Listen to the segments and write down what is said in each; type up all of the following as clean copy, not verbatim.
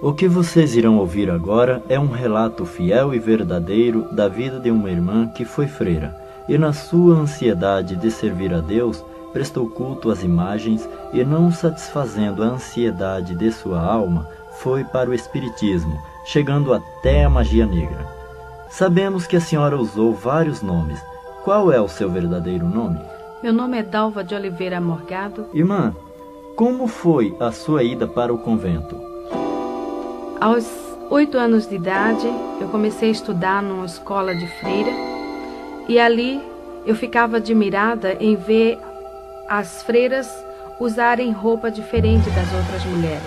O que vocês irão ouvir agora é um relato fiel e verdadeiro da vida de uma irmã que foi freira e, na sua ansiedade de servir a Deus, prestou culto às imagens e, não satisfazendo a ansiedade de sua alma, foi para o espiritismo, chegando até a magia negra. Sabemos que a senhora usou vários nomes. Qual é o seu verdadeiro nome? Meu nome é Dalva de Oliveira Morgado. Irmã, como foi a sua ida para o convento? Aos 8 anos de idade, eu comecei a estudar numa escola de freira e ali eu ficava admirada em ver as freiras usarem roupa diferente das outras mulheres.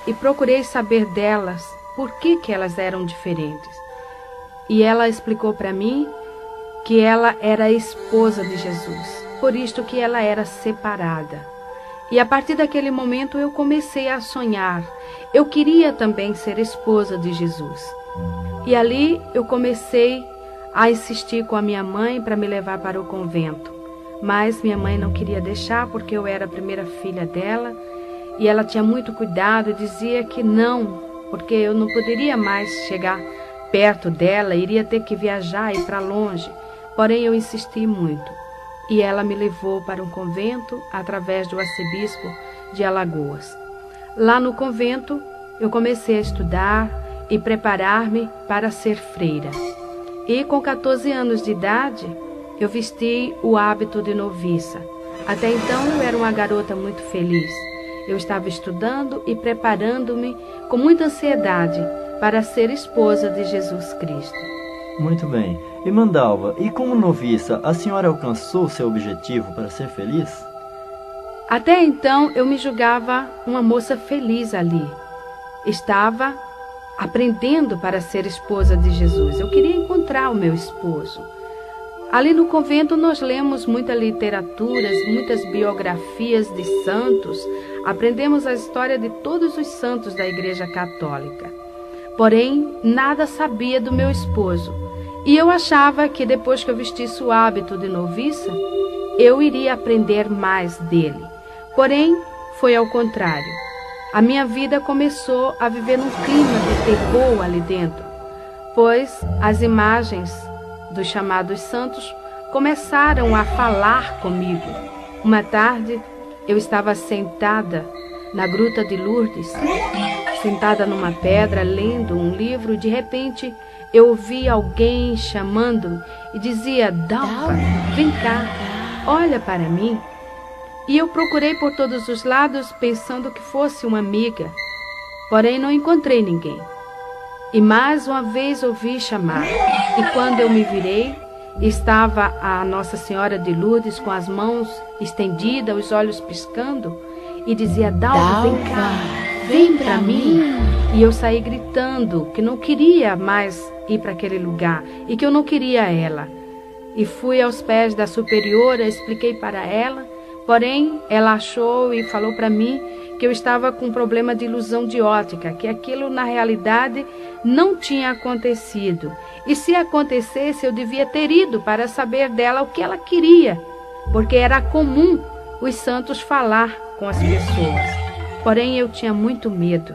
E procurei saber delas por que elas eram diferentes. E ela explicou para mim que ela era a esposa de Jesus, por isto que ela era separada. E a partir daquele momento eu comecei a sonhar. Eu queria também ser esposa de Jesus. E ali eu comecei a insistir com a minha mãe para me levar para o convento. Mas minha mãe não queria deixar porque eu era a primeira filha dela. E ela tinha muito cuidado e dizia que não, porque eu não poderia mais chegar perto dela, iria ter que viajar e ir para longe. Porém eu insisti muito. E ela me levou para um convento através do arcebispo de Alagoas. Lá no convento, eu comecei a estudar e preparar-me para ser freira. E com 14 anos de idade, eu vesti o hábito de noviça. Até então, eu era uma garota muito feliz. Eu estava estudando e preparando-me com muita ansiedade para ser esposa de Jesus Cristo. Muito bem. Irmã Dalva, e como noviça, a senhora alcançou seu objetivo para ser feliz? Até então, eu me julgava uma moça feliz ali. Estava aprendendo para ser esposa de Jesus. Eu queria encontrar o meu esposo. Ali no convento nós lemos muitas literaturas, muitas biografias de santos. Aprendemos a história de todos os santos da Igreja Católica. Porém, nada sabia do meu esposo. E eu achava que depois que eu vestisse o hábito de noviça, eu iria aprender mais dele. Porém, foi ao contrário. A minha vida começou a viver num clima de terror ali dentro, pois as imagens dos chamados santos começaram a falar comigo. Uma tarde, eu estava sentada na Gruta de Lourdes, sentada numa pedra, lendo um livro, e de repente eu ouvi alguém chamando-me e dizia: Dalva, vem cá, olha para mim. E eu procurei por todos os lados pensando que fosse uma amiga, porém não encontrei ninguém. E mais uma vez ouvi chamar, e quando eu me virei, estava a Nossa Senhora de Lourdes com as mãos estendidas, os olhos piscando, e dizia: Dalva, vem cá, vem para mim. E eu saí gritando que não queria mais ir para aquele lugar e que eu não queria ela. E fui aos pés da superiora, expliquei para ela, porém ela achou e falou para mim que eu estava com um problema de ilusão de ótica, que aquilo na realidade não tinha acontecido. E se acontecesse, eu devia ter ido para saber dela o que ela queria, porque era comum os santos falar com as pessoas. Porém, eu tinha muito medo.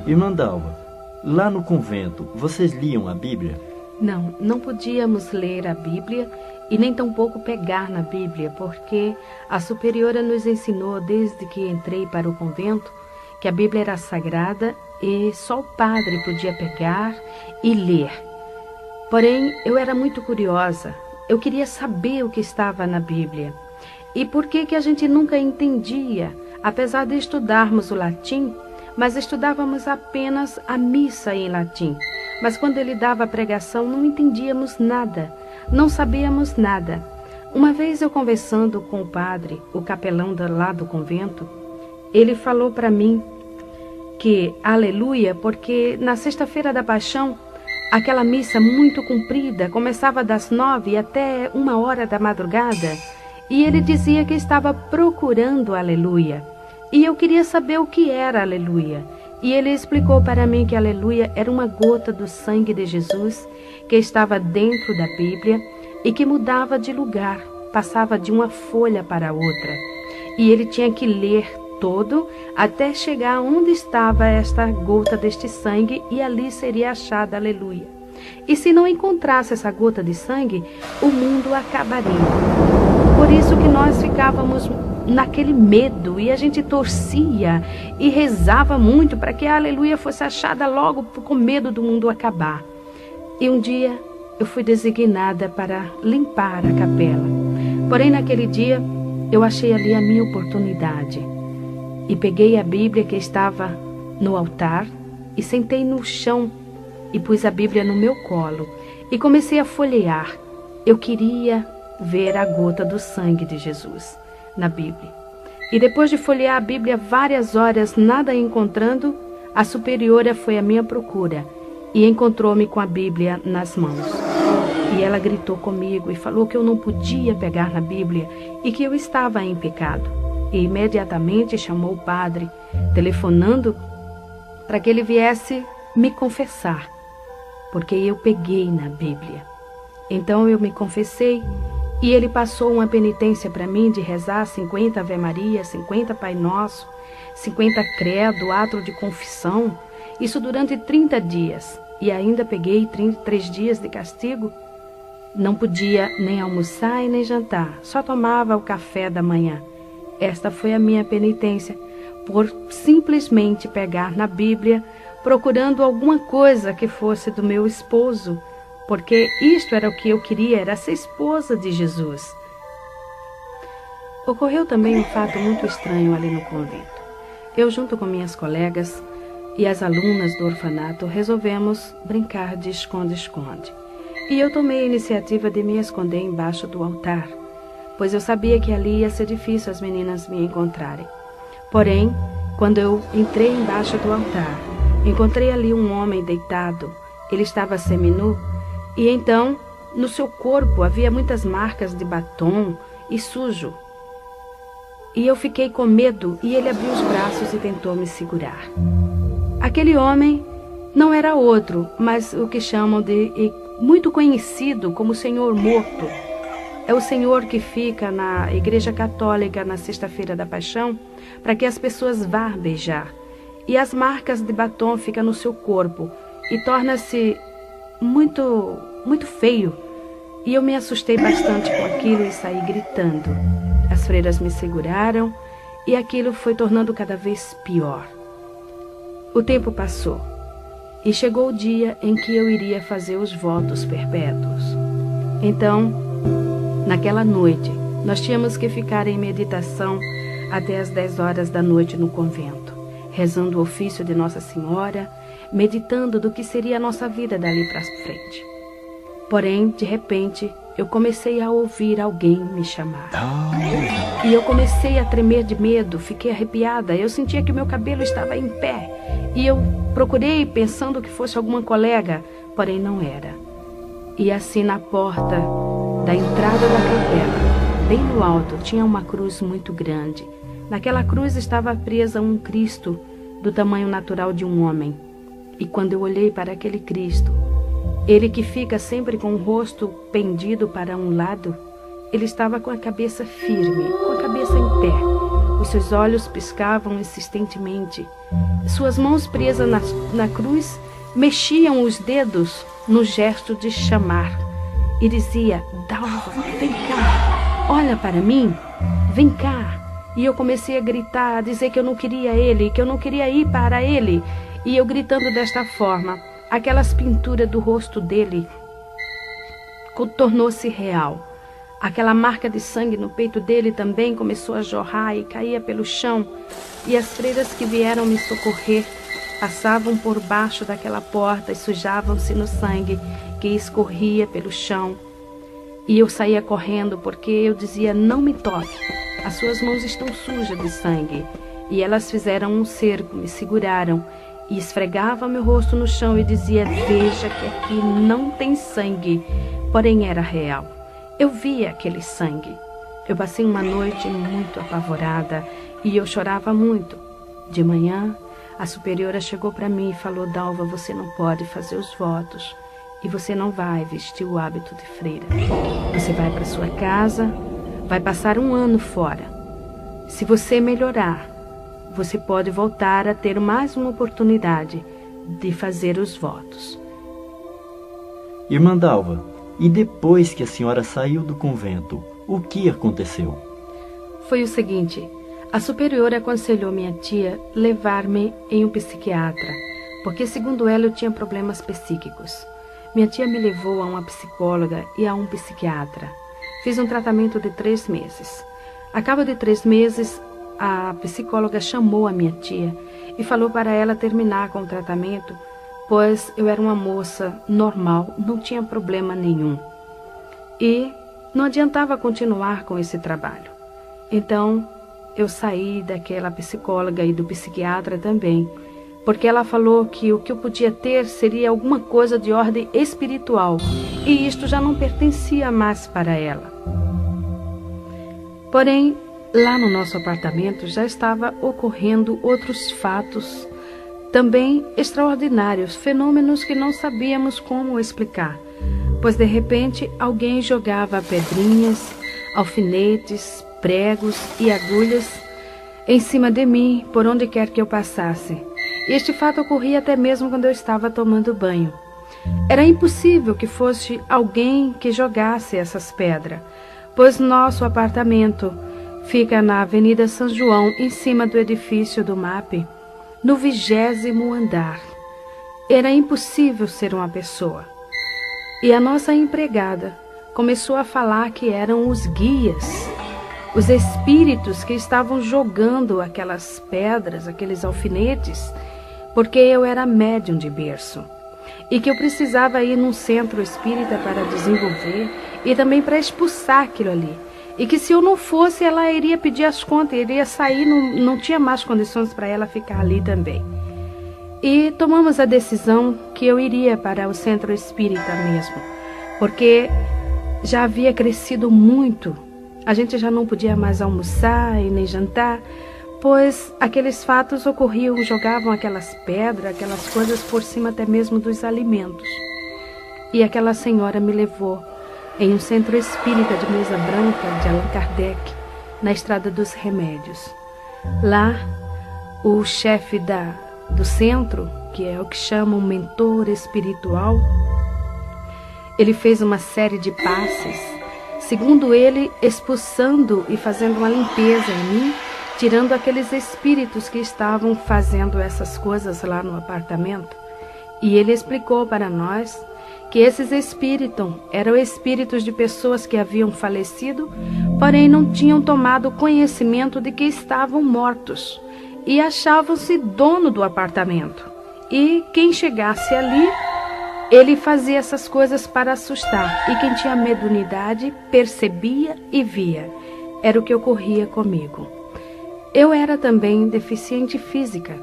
Irmã Dalva, lá no convento, vocês liam a Bíblia? Não, não podíamos ler a Bíblia e nem tampouco pegar na Bíblia, porque a superiora nos ensinou desde que entrei para o convento que a Bíblia era sagrada e só o padre podia pegar e ler. Porém, eu era muito curiosa, eu queria saber o que estava na Bíblia. E por que a gente nunca entendia, apesar de estudarmos o latim, mas estudávamos apenas a missa em latim. Mas quando ele dava a pregação, não entendíamos nada, não sabíamos nada. Uma vez eu conversando com o padre, o capelão lá do convento, ele falou para mim que, aleluia, porque na sexta-feira da Paixão, aquela missa muito comprida, começava das 9 até 1h da madrugada, e ele dizia que estava procurando aleluia. E eu queria saber o que era aleluia. E ele explicou para mim que aleluia era uma gota do sangue de Jesus que estava dentro da Bíblia e que mudava de lugar, passava de uma folha para outra. E ele tinha que ler todo até chegar onde estava esta gota deste sangue e ali seria achada, aleluia. E se não encontrasse essa gota de sangue, o mundo acabaria. Por isso que nós ficávamos naquele medo e a gente torcia e rezava muito para que a aleluia fosse achada logo com medo do mundo acabar. E um dia eu fui designada para limpar a capela. Porém, naquele dia, eu achei ali a minha oportunidade. E peguei a Bíblia que estava no altar e sentei no chão e pus a Bíblia no meu colo e comecei a folhear. Eu queria ver a gota do sangue de Jesus na Bíblia. E depois de folhear a Bíblia várias horas, nada encontrando, a superiora foi à minha procura e encontrou-me com a Bíblia nas mãos. E ela gritou comigo e falou que eu não podia pegar na Bíblia e que eu estava em pecado. E imediatamente chamou o padre, telefonando para que ele viesse me confessar, porque eu peguei na Bíblia. Então eu me confessei e ele passou uma penitência para mim de rezar 50 Ave Maria, 50 Pai Nosso, 50 Credo, ato de confissão, isso durante 30 dias. E ainda peguei 33 dias de castigo. Não podia nem almoçar e nem jantar, só tomava o café da manhã. Esta foi a minha penitência, por simplesmente pegar na Bíblia, procurando alguma coisa que fosse do meu esposo, porque isto era o que eu queria, era ser esposa de Jesus. Ocorreu também um fato muito estranho ali no convento. Eu, junto com minhas colegas e as alunas do orfanato, resolvemos brincar de esconde-esconde. E eu tomei a iniciativa de me esconder embaixo do altar, pois eu sabia que ali ia ser difícil as meninas me encontrarem. Porém, quando eu entrei embaixo do altar, encontrei ali um homem deitado. Ele estava seminu e então, no seu corpo havia muitas marcas de batom e sujo. E eu fiquei com medo e ele abriu os braços e tentou me segurar. Aquele homem não era outro, mas o que chamam de muito conhecido como Senhor Morto. É o Senhor que fica na Igreja Católica na Sexta-feira da Paixão para que as pessoas vá beijar. E as marcas de batom ficam no seu corpo e torna-se muito, muito feio. E eu me assustei bastante com aquilo e saí gritando. As freiras me seguraram e aquilo foi tornando cada vez pior. O tempo passou e chegou o dia em que eu iria fazer os votos perpétuos. Então, naquela noite, nós tínhamos que ficar em meditação até as 10 horas da noite no convento, rezando o ofício de Nossa Senhora, meditando do que seria a nossa vida dali para frente. Porém, de repente, eu comecei a ouvir alguém me chamar. E eu comecei a tremer de medo, fiquei arrepiada, eu sentia que meu cabelo estava em pé. E eu procurei pensando que fosse alguma colega, porém não era. E assim na porta da entrada da capela, bem no alto, tinha uma cruz muito grande. Naquela cruz estava presa um Cristo do tamanho natural de um homem. E quando eu olhei para aquele Cristo, ele que fica sempre com o rosto pendido para um lado, ele estava com a cabeça firme, com a cabeça em pé. Os seus olhos piscavam insistentemente. Suas mãos presas na cruz mexiam os dedos no gesto de chamar. E dizia: Dalva, vem cá, olha para mim, vem cá. E eu comecei a gritar, a dizer que eu não queria ele, que eu não queria ir para ele. E eu gritando desta forma, aquelas pinturas do rosto dele tornou-se real. Aquela marca de sangue no peito dele também começou a jorrar e caía pelo chão. E as freiras que vieram me socorrer passavam por baixo daquela porta e sujavam-se no sangue que escorria pelo chão. E eu saía correndo porque eu dizia: não me toque, as suas mãos estão sujas de sangue. E elas fizeram um cerco, me seguraram e esfregavam meu rosto no chão e dizia: veja que aqui não tem sangue. Porém era real. Eu via aquele sangue. Eu passei uma noite muito apavorada e eu chorava muito. De manhã, a superiora chegou para mim e falou: Dalva, você não pode fazer os votos e você não vai vestir o hábito de freira. Você vai para sua casa, vai passar um ano fora. Se você melhorar, você pode voltar a ter mais uma oportunidade de fazer os votos. Irmã Dalva, e depois que a senhora saiu do convento, o que aconteceu? Foi o seguinte, a superiora aconselhou minha tia levar-me em um psiquiatra, porque segundo ela eu tinha problemas psíquicos. Minha tia me levou a uma psicóloga e a um psiquiatra. Fiz um tratamento de 3 meses. A cabo de 3 meses, a psicóloga chamou a minha tia e falou para ela terminar com o tratamento, pois eu era uma moça normal, não tinha problema nenhum. E não adiantava continuar com esse trabalho. Então, eu saí daquela psicóloga e do psiquiatra também, porque ela falou que o que eu podia ter seria alguma coisa de ordem espiritual, e isto já não pertencia mais para ela. Porém, lá no nosso apartamento já estava ocorrendo outros fatos também extraordinários, fenômenos que não sabíamos como explicar, pois de repente alguém jogava pedrinhas, alfinetes, pregos e agulhas em cima de mim, por onde quer que eu passasse. E este fato ocorria até mesmo quando eu estava tomando banho. Era impossível que fosse alguém que jogasse essas pedras, pois nosso apartamento fica na Avenida São João, em cima do edifício do MAP, no 20º andar. Era impossível ser uma pessoa. E a nossa empregada começou a falar que eram os guias, os espíritos que estavam jogando aquelas pedras, aqueles alfinetes, porque eu era médium de berço e que eu precisava ir num centro espírita para desenvolver e também para expulsar aquilo ali. E que se eu não fosse, ela iria pedir as contas, iria sair, não tinha mais condições para ela ficar ali também. E tomamos a decisão que eu iria para o centro espírita mesmo, porque já havia crescido muito. A gente já não podia mais almoçar e nem jantar, pois aqueles fatos ocorriam, jogavam aquelas pedras, aquelas coisas por cima até mesmo dos alimentos. E aquela senhora me levou em um centro espírita de mesa branca de Allan Kardec, na Estrada dos Remédios. Lá, o chefe do centro, que é o que chamam mentor espiritual, ele fez uma série de passes, segundo ele, expulsando e fazendo uma limpeza em mim, tirando aqueles espíritos que estavam fazendo essas coisas lá no apartamento. E ele explicou para nós que esses espíritos eram espíritos de pessoas que haviam falecido, porém não tinham tomado conhecimento de que estavam mortos e achavam-se dono do apartamento. E quem chegasse ali, ele fazia essas coisas para assustar. E quem tinha mediunidade percebia e via. Era o que ocorria comigo. Eu era também deficiente física.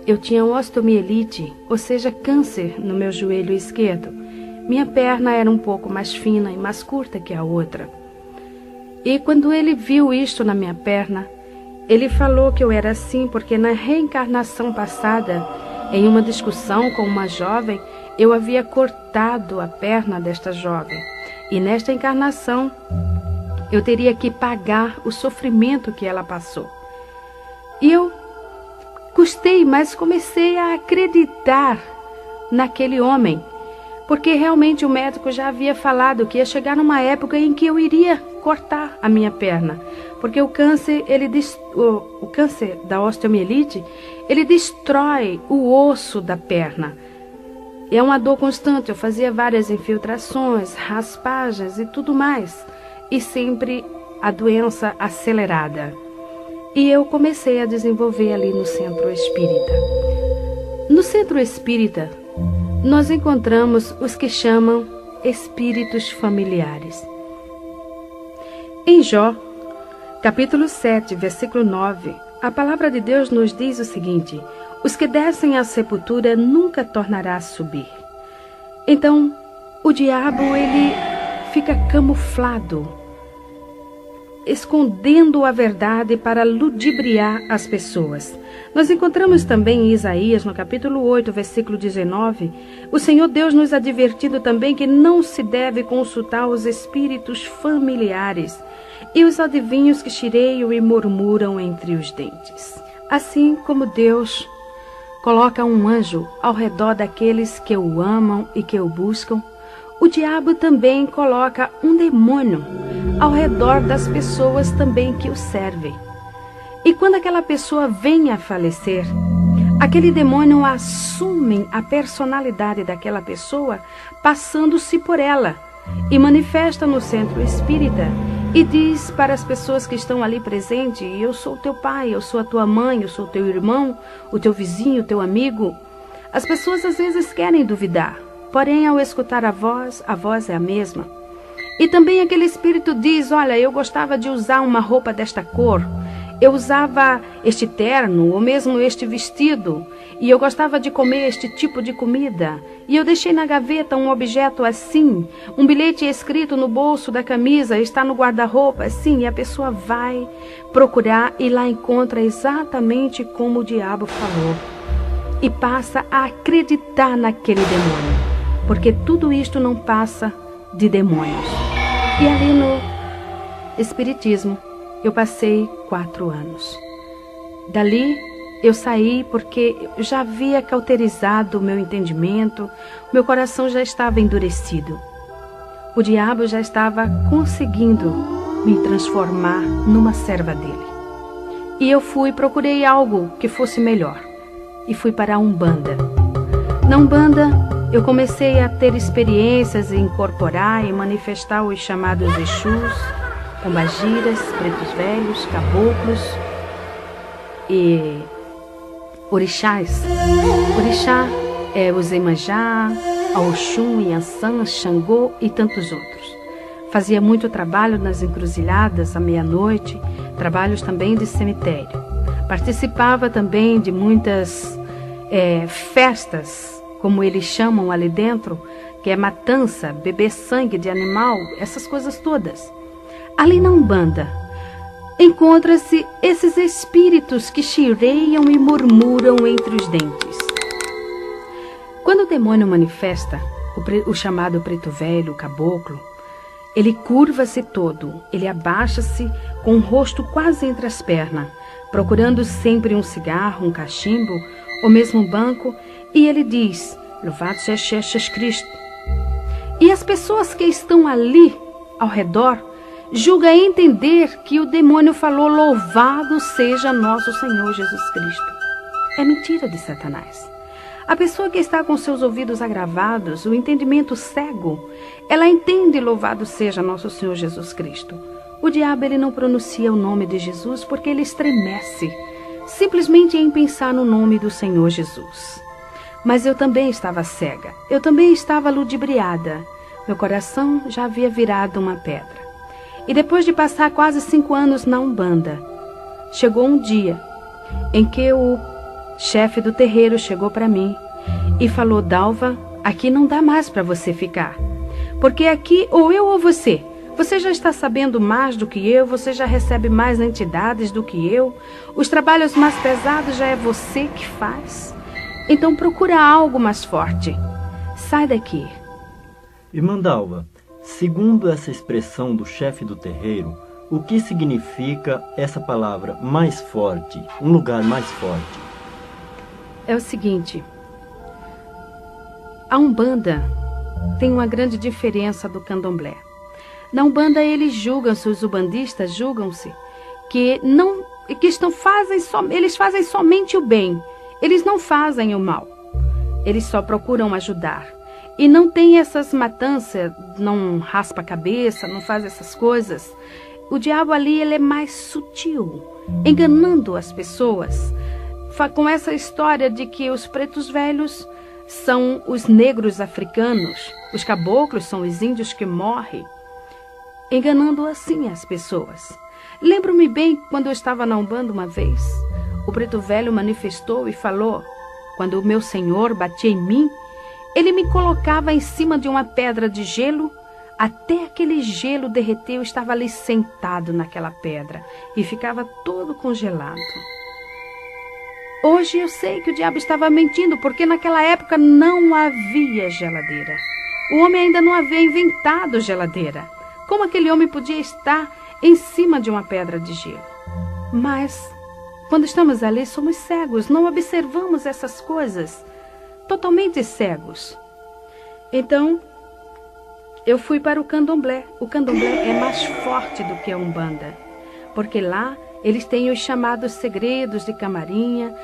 Eu tinha osteomielite, ou seja, câncer no meu joelho esquerdo. Minha perna era um pouco mais fina e mais curta que a outra. E quando ele viu isto na minha perna, ele falou que eu era assim porque na reencarnação passada, em uma discussão com uma jovem, eu havia cortado a perna desta jovem. E nesta encarnação, eu teria que pagar o sofrimento que ela passou. E eu gostei, mas comecei a acreditar naquele homem, porque realmente o médico já havia falado que ia chegar numa época em que eu iria cortar a minha perna, porque o câncer, o câncer da osteomielite, ele destrói o osso da perna. É uma dor constante, eu fazia várias infiltrações, raspagens e tudo mais, e sempre a doença acelerada. E eu comecei a desenvolver ali no centro espírita. No centro espírita, nós encontramos os que chamam espíritos familiares. Em Jó, capítulo 7, versículo 9, a palavra de Deus nos diz o seguinte: os que descem à sepultura nunca tornará a subir. Então, o diabo, ele fica camuflado, escondendo a verdade para ludibriar as pessoas. Nós encontramos também em Isaías, no capítulo 8, versículo 19, o Senhor Deus nos advertindo também que não se deve consultar os espíritos familiares e os adivinhos que chireiam e murmuram entre os dentes. Assim como Deus coloca um anjo ao redor daqueles que o amam e que o buscam, o diabo também coloca um demônio ao redor das pessoas também que o servem. E quando aquela pessoa vem a falecer, aquele demônio assume a personalidade daquela pessoa, passando-se por ela, e manifesta no centro espírita e diz para as pessoas que estão ali presentes: eu sou o teu pai, eu sou a tua mãe, eu sou o teu irmão, o teu vizinho, o teu amigo. As pessoas às vezes querem duvidar, porém ao escutar a voz é a mesma. E também aquele espírito diz: olha, eu gostava de usar uma roupa desta cor, eu usava este terno ou mesmo este vestido, e eu gostava de comer este tipo de comida, e eu deixei na gaveta um objeto assim, um bilhete escrito no bolso da camisa, está no guarda-roupa assim, e a pessoa vai procurar e lá encontra exatamente como o diabo falou, e passa a acreditar naquele demônio, porque tudo isto não passa de demônios. E ali no Espiritismo eu passei 4 anos. Dali eu saí porque eu já havia cauterizado o meu entendimento, meu coração já estava endurecido. O diabo já estava conseguindo me transformar numa serva dele. E eu procurei algo que fosse melhor. E fui para a Umbanda. Na Umbanda eu comecei a ter experiências em incorporar e manifestar os chamados Exus, pombagiras, pretos velhos, caboclos e orixás. Orixá é o Iemanjá, a Oxum, Yansan, Xangô e tantos outros. Fazia muito trabalho nas encruzilhadas à meia-noite, trabalhos também de cemitério. Participava também de muitas festas, como eles chamam ali dentro, que é matança, beber sangue de animal, essas coisas todas. Ali na Umbanda, encontra-se esses espíritos que chireiam e murmuram entre os dentes. Quando o demônio manifesta, o chamado preto velho, o caboclo, ele curva-se todo, ele abaixa-se com o rosto quase entre as pernas, procurando sempre um cigarro, um cachimbo, ou mesmo um banco, e ele diz: louvado seja Jesus Cristo. E as pessoas que estão ali ao redor julga entender que o demônio falou: louvado seja nosso Senhor Jesus Cristo. É mentira de Satanás. A pessoa que está com seus ouvidos agravados, o entendimento cego, ela entende: louvado seja nosso Senhor Jesus Cristo. O diabo, ele não pronuncia o nome de Jesus porque ele estremece, simplesmente em pensar no nome do Senhor Jesus. Mas eu também estava cega, eu também estava ludibriada. Meu coração já havia virado uma pedra. E depois de passar quase 5 anos na Umbanda, chegou um dia em que o chefe do terreiro chegou para mim e falou: Dalva, aqui não dá mais para você ficar, porque aqui ou eu ou você. Você já está sabendo mais do que eu, você já recebe mais entidades do que eu, os trabalhos mais pesados já é você que faz. Então procura algo mais forte. Sai daqui. Irmã Dalva, segundo essa expressão do chefe do terreiro, o que significa essa palavra mais forte, um lugar mais forte? É o seguinte, a Umbanda tem uma grande diferença do Candomblé. Na Umbanda eles julgam-se, os umbandistas julgam-se que eles fazem somente o bem, eles não fazem o mal, eles só procuram ajudar. E não tem essas matanças, não raspa a cabeça, não faz essas coisas. O diabo ali, ele é mais sutil, enganando as pessoas, com essa história de que os pretos velhos são os negros africanos, os caboclos são os índios que morrem, enganando assim as pessoas. Lembro-me bem quando eu estava na Umbanda uma vez, o preto velho manifestou e falou: quando o meu senhor batia em mim, ele me colocava em cima de uma pedra de gelo, até aquele gelo derreter. Eu estava ali sentado naquela pedra e ficava todo congelado. Hoje eu sei que o diabo estava mentindo, porque naquela época não havia geladeira. O homem ainda não havia inventado geladeira. Como aquele homem podia estar em cima de uma pedra de gelo? Mas quando estamos ali, somos cegos, não observamos essas coisas, totalmente cegos. Então, eu fui para o candomblé. O candomblé é mais forte do que a Umbanda, porque lá eles têm os chamados segredos de camarinha,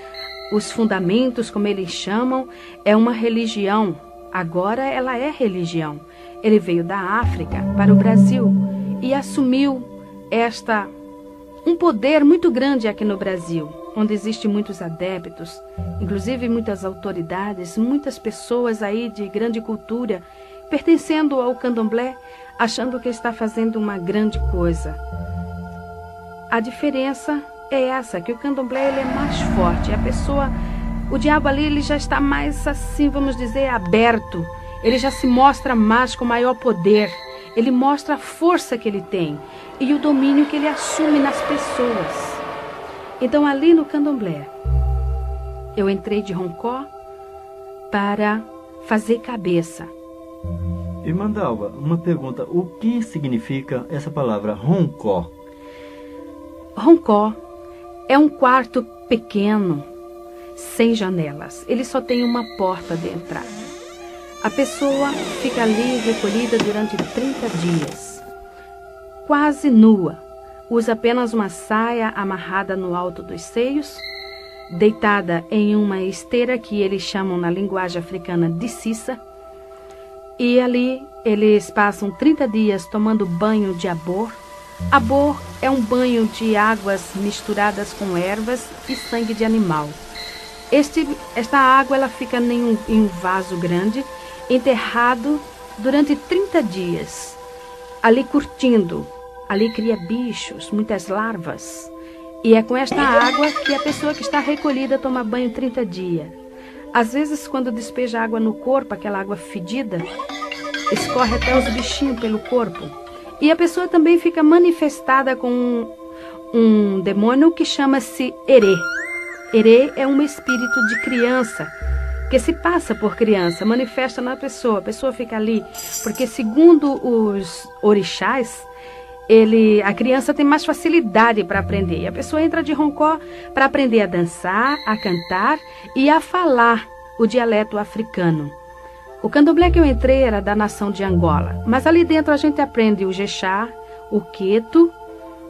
os fundamentos, como eles chamam. É uma religião, agora ela é religião. Ele veio da África para o Brasil e assumiu um poder muito grande aqui no Brasil, onde existem muitos adeptos, inclusive muitas autoridades, muitas pessoas aí de grande cultura, pertencendo ao candomblé, achando que está fazendo uma grande coisa. A diferença é essa, que o candomblé ele é mais forte. O diabo ali ele já está mais, assim, vamos dizer, aberto. Ele já se mostra mais com maior poder. Ele mostra a força que ele tem e o domínio que ele assume nas pessoas. Então, ali no candomblé, eu entrei de roncó para fazer cabeça. Irmã Dalva, uma pergunta. O que significa essa palavra roncó? Roncó é um quarto pequeno, sem janelas. Ele só tem uma porta de entrada. A pessoa fica ali recolhida durante 30 dias, quase nua. Usa apenas uma saia amarrada no alto dos seios, deitada em uma esteira que eles chamam na linguagem africana de cissa. E ali eles passam 30 dias tomando banho de abor. Abor é um banho de águas misturadas com ervas e sangue de animal. Esta água ela fica em um vaso grande, enterrado durante 30 dias, ali curtindo. Ali cria bichos, muitas larvas. E é com esta água que a pessoa que está recolhida toma banho 30 dias. Às vezes, quando despeja água no corpo, aquela água fedida, escorre até os bichinhos pelo corpo. E a pessoa também fica manifestada com um demônio que chama-se Herê. Herê é um espírito de criança, que se passa por criança, manifesta na pessoa. A pessoa fica ali, porque segundo os orixás, a criança tem mais facilidade para aprender. E a pessoa entra de roncó para aprender a dançar, a cantar e a falar o dialeto africano. O candomblé que eu entrei era da nação de Angola, mas ali dentro a gente aprende o Jexá, o Queto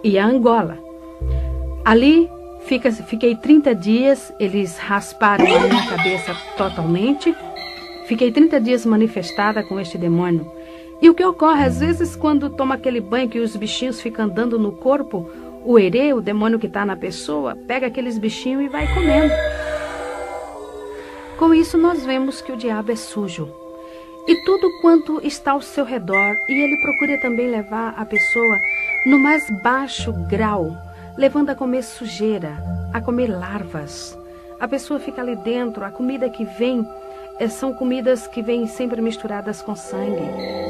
e a Angola. Ali fiquei 30 dias, eles rasparam a minha cabeça totalmente. Fiquei 30 dias manifestada com este demônio. E o que ocorre, às vezes, quando toma aquele banho que os bichinhos ficam andando no corpo, o Herê, o demônio que está na pessoa, pega aqueles bichinhos e vai comendo. Com isso, nós vemos que o diabo é sujo. E tudo quanto está ao seu redor, e ele procura também levar a pessoa no mais baixo grau, levando a comer sujeira, a comer larvas. A pessoa fica ali dentro, a comida que vem são comidas que vêm sempre misturadas com sangue.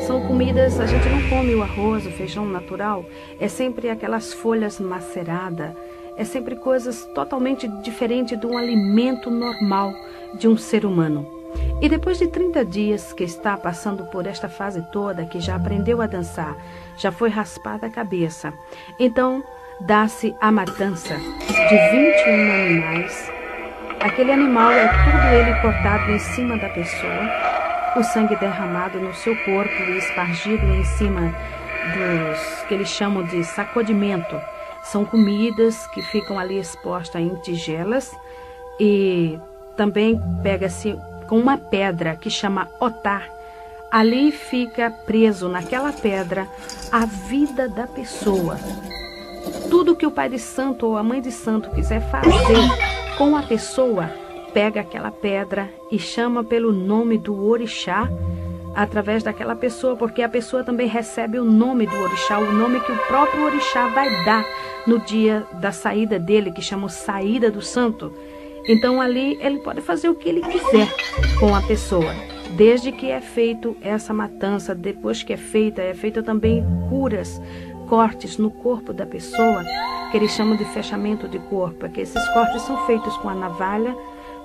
São comidas, a gente não come o arroz, o feijão natural, é sempre aquelas folhas maceradas, é sempre coisas totalmente diferentes de um alimento normal de um ser humano. E depois de 30 dias que está passando por esta fase toda, que já aprendeu a dançar, já foi raspada a cabeça, então dá-se a matança de 21 animais. Aquele animal é tudo ele cortado em cima da pessoa, o sangue derramado no seu corpo e espargido em cima dos que eles chamam de sacudimento. São comidas que ficam ali expostas em tigelas e também pega-se com uma pedra que chama otá. Ali fica preso naquela pedra a vida da pessoa. Tudo que o pai de santo ou a mãe de santo quiser fazer com a pessoa, pega aquela pedra e chama pelo nome do orixá através daquela pessoa, porque a pessoa também recebe o nome do orixá, o nome que o próprio orixá vai dar no dia da saída dele, que chama saída do santo. Então ali ele pode fazer o que ele quiser com a pessoa, desde que é feito essa matança. Depois que é feita também curas, cortes no corpo da pessoa, que eles chamam de fechamento de corpo, que esses cortes são feitos com a navalha.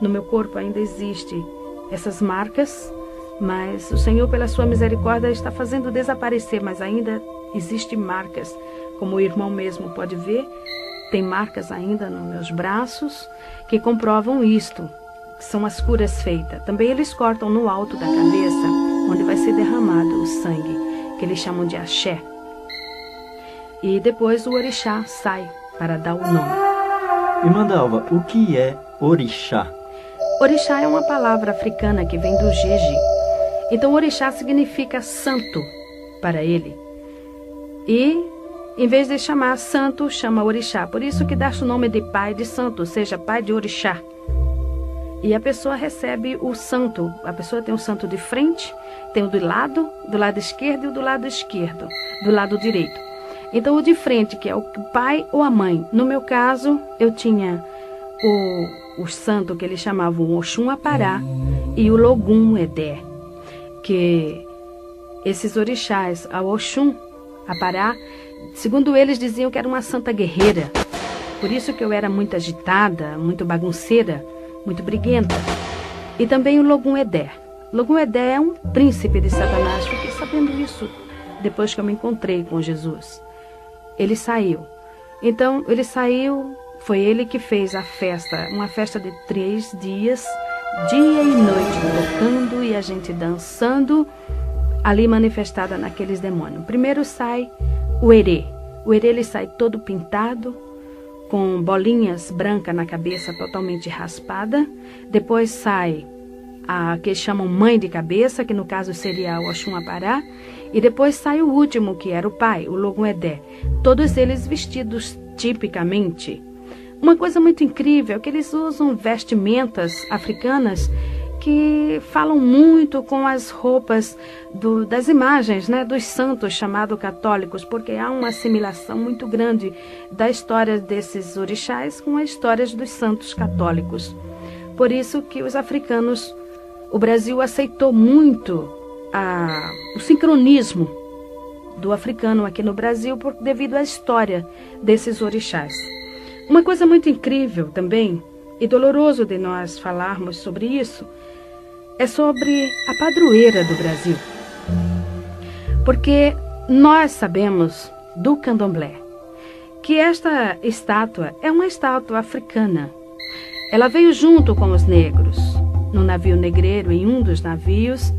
No meu corpo ainda existem essas marcas, mas o Senhor, pela sua misericórdia, está fazendo desaparecer, mas ainda existem marcas, como o irmão mesmo pode ver, tem marcas ainda nos meus braços que comprovam isto. São as curas feitas. Também eles cortam no alto da cabeça, onde vai ser derramado o sangue, que eles chamam de axé. E depois o orixá sai para dar o nome. Irmã Dalva, o que é orixá? Orixá é uma palavra africana que vem do jeje. Então orixá significa santo para ele. E em vez de chamar santo, chama orixá. Por isso que dá-se o nome de pai de santo, ou seja, pai de orixá. E a pessoa recebe o santo. A pessoa tem o santo de frente, tem o do lado esquerdo e o do lado esquerdo, do lado direito. Então o de frente, que é o pai ou a mãe. No meu caso, eu tinha o santo que eles chamavam o Oxum Apará e o Logum Edé. Que esses orixás, a Oxum Apará, segundo eles diziam que era uma santa guerreira. Por isso que eu era muito agitada, muito bagunceira, muito briguenta. E também o Logum Edé. Logum Edé é um príncipe de Satanás. Fiquei sabendo isso depois que eu me encontrei com Jesus. Ele saiu. Então, ele saiu, foi ele que fez a festa, uma festa de 3 dias, dia e noite, tocando e a gente dançando, ali manifestada naqueles demônios. Primeiro sai o erê. O erê, ele sai todo pintado, com bolinhas brancas na cabeça, totalmente raspada. Depois sai a que chamam mãe de cabeça, que no caso seria o Oxum Apará. E depois sai o último, que era o pai, o Logum Edé. Todos eles vestidos tipicamente. Uma coisa muito incrível é que eles usam vestimentas africanas que falam muito com as roupas das imagens, né, dos santos chamados católicos, porque há uma assimilação muito grande da história desses orixás com as histórias dos santos católicos. Por isso que os africanos, o Brasil aceitou muito o sincronismo do africano aqui no Brasil devido à história desses orixás. Uma coisa muito incrível também, e doloroso de nós falarmos sobre isso, é sobre a padroeira do Brasil. Porque nós sabemos do candomblé que esta estátua é uma estátua africana. Ela veio junto com os negros, no navio negreiro, em um dos navios.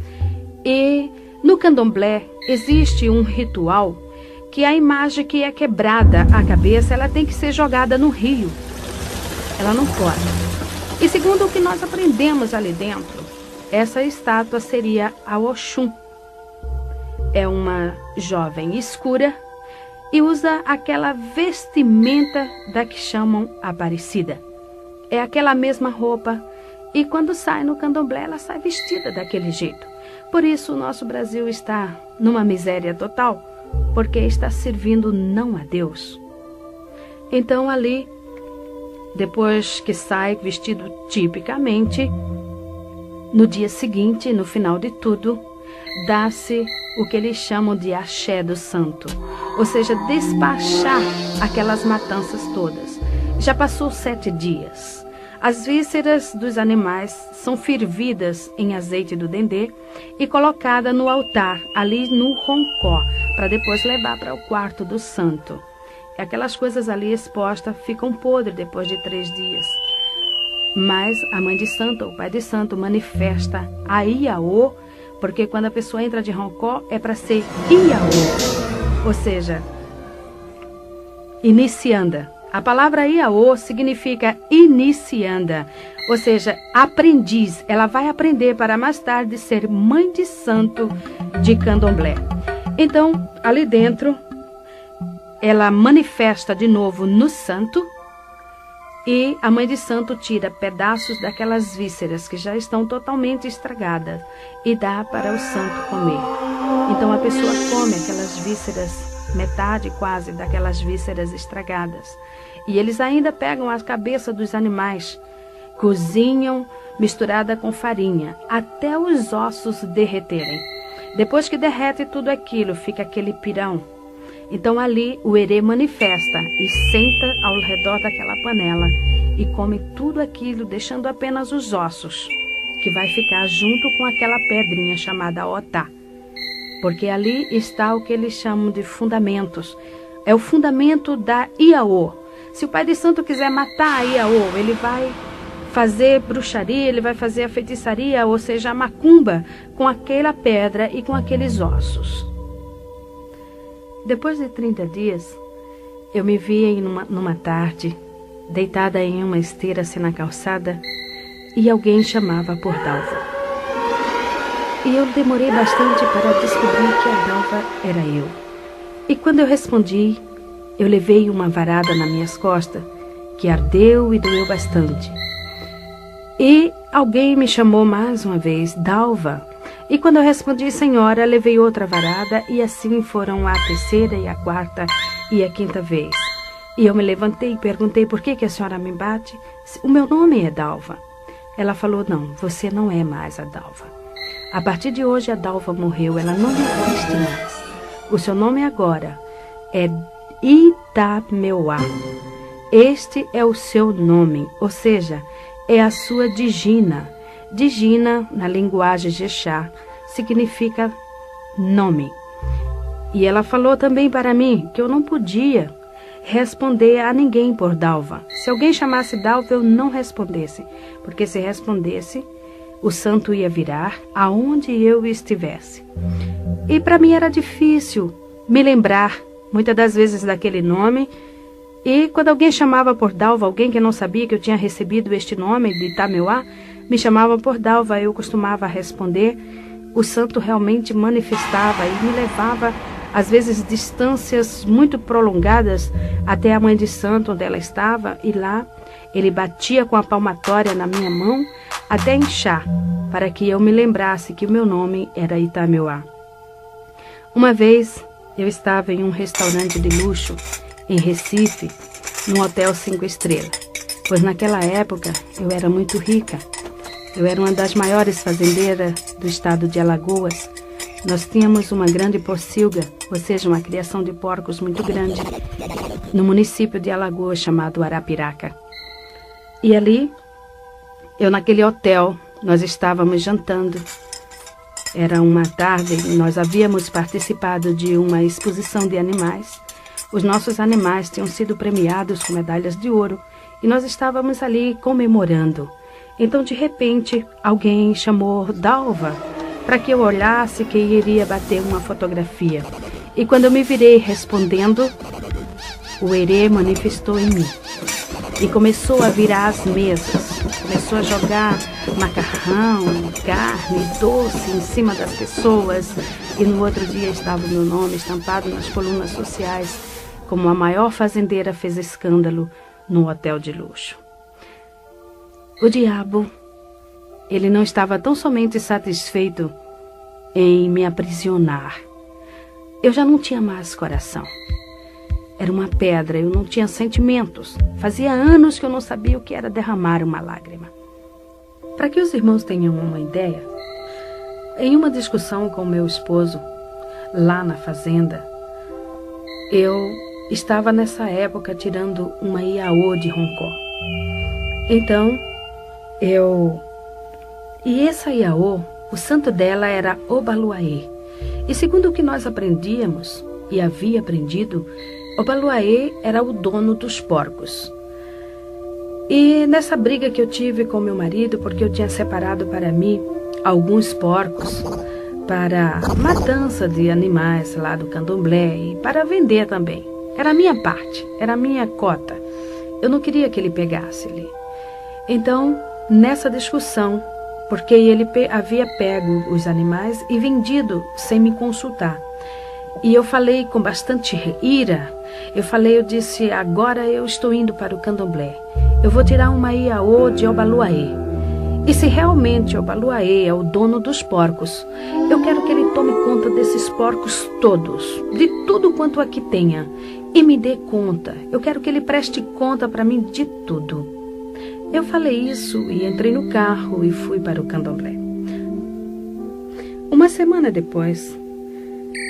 E no candomblé existe um ritual que a imagem que é quebrada a cabeça, ela tem que ser jogada no rio. Ela não pode. E segundo o que nós aprendemos ali dentro, essa estátua seria a Oxum. É uma jovem escura e usa aquela vestimenta da que chamam Aparecida. É aquela mesma roupa e quando sai no candomblé, ela sai vestida daquele jeito. Por isso o nosso Brasil está numa miséria total, porque está servindo não a Deus. Então ali, depois que sai vestido tipicamente, no dia seguinte, no final de tudo, dá-se o que eles chamam de axé do santo, ou seja, despachar aquelas matanças todas. Já passou 7 dias. As vísceras dos animais são fervidas em azeite do dendê e colocadas no altar, ali no roncó, para depois levar para o quarto do santo. Aquelas coisas ali expostas ficam podres depois de 3 dias. Mas a mãe de santo, o pai de santo, manifesta a Iaô, porque quando a pessoa entra de roncó é para ser Iaô, ou seja, inicianda. A palavra Iaô significa inicianda, ou seja, aprendiz. Ela vai aprender para mais tarde ser mãe de santo de candomblé. Então, ali dentro, ela manifesta de novo no santo e a mãe de santo tira pedaços daquelas vísceras que já estão totalmente estragadas e dá para o santo comer. Então, a pessoa come aquelas vísceras, metade quase daquelas vísceras estragadas. E eles ainda pegam a cabeça dos animais, cozinham misturada com farinha, até os ossos derreterem. Depois que derrete tudo aquilo, fica aquele pirão. Então ali o erê manifesta e senta ao redor daquela panela e come tudo aquilo, deixando apenas os ossos, que vai ficar junto com aquela pedrinha chamada otá. Porque ali está o que eles chamam de fundamentos. É o fundamento da Iaô. Se o pai de santo quiser matar a Iaô, ele vai fazer bruxaria, ele vai fazer a feitiçaria, ou seja, a macumba, com aquela pedra e com aqueles ossos. Depois de 30 dias, eu me vi numa tarde, deitada em uma esteira assim na calçada, e alguém chamava por Dalva. E eu demorei bastante para descobrir que a Dalva era eu. E quando eu respondi, eu levei uma varada nas minhas costas, que ardeu e doeu bastante. E alguém me chamou mais uma vez, Dalva. E quando eu respondi, senhora, levei outra varada, e assim foram a terceira e a quarta e a quinta vez. E eu me levantei e perguntei, por que a senhora me bate? O meu nome é Dalva. Ela falou, não, você não é mais a Dalva. A partir de hoje a Dalva morreu, ela não existe mais. O seu nome agora é Itameuá. Este é o seu nome, ou seja, é a sua Digina. Digina, na linguagem Jexá, significa nome. E ela falou também para mim que eu não podia responder a ninguém por Dalva. Se alguém chamasse Dalva, eu não respondesse, porque se respondesse, o santo ia virar aonde eu estivesse. E para mim era difícil me lembrar, muitas das vezes, daquele nome. E quando alguém chamava por Dalva, alguém que não sabia que eu tinha recebido este nome de Itameuá, me chamava por Dalva, eu costumava responder. O santo realmente manifestava e me levava, às vezes, distâncias muito prolongadas até a mãe de santo, onde ela estava, e lá ele batia com a palmatória na minha mão até inchar, para que eu me lembrasse que o meu nome era Itameuá. Uma vez eu estava em um restaurante de luxo em Recife, num hotel 5 estrelas, pois naquela época eu era muito rica. Eu era uma das maiores fazendeiras do estado de Alagoas. Nós tínhamos uma grande pocilga, ou seja, uma criação de porcos muito grande, no município de Alagoas chamado Arapiraca. E ali, naquele hotel, nós estávamos jantando. Era uma tarde e nós havíamos participado de uma exposição de animais. Os nossos animais tinham sido premiados com medalhas de ouro e nós estávamos ali comemorando. Então, de repente, alguém chamou Dalva para que eu olhasse que iria bater uma fotografia. E quando eu me virei respondendo, o Herê manifestou em mim e começou a virar as mesas. Começou a jogar macarrão, carne, doce em cima das pessoas. E no outro dia estava o meu nome estampado nas colunas sociais, como a maior fazendeira fez escândalo num hotel de luxo. O diabo, ele não estava tão somente satisfeito em me aprisionar. Eu já não tinha mais coração. Era uma pedra, eu não tinha sentimentos. Fazia anos que eu não sabia o que era derramar uma lágrima. Para que os irmãos tenham uma ideia, em uma discussão com meu esposo, lá na fazenda, eu estava nessa época tirando uma Iaô de Roncó. Então, E essa Iaô, o santo dela era Obaluaê. E segundo o que nós aprendíamos, e havia aprendido, Obaluaê era o dono dos porcos. E nessa briga que eu tive com meu marido, porque eu tinha separado para mim alguns porcos para matança de animais lá do candomblé e para vender também. Era a minha parte, era a minha cota. Eu não queria que ele pegasse ali. Então, nessa discussão, porque ele havia pego os animais e vendido sem me consultar. E eu falei com bastante ira, eu disse, agora eu estou indo para o candomblé. Eu vou tirar uma Iaô de Obaluaê. E se realmente Obaluaê é o dono dos porcos, eu quero que ele tome conta desses porcos todos, de tudo quanto aqui tenha, e me dê conta. Eu quero que ele preste conta para mim de tudo. Eu falei isso e entrei no carro e fui para o candomblé. Uma semana depois,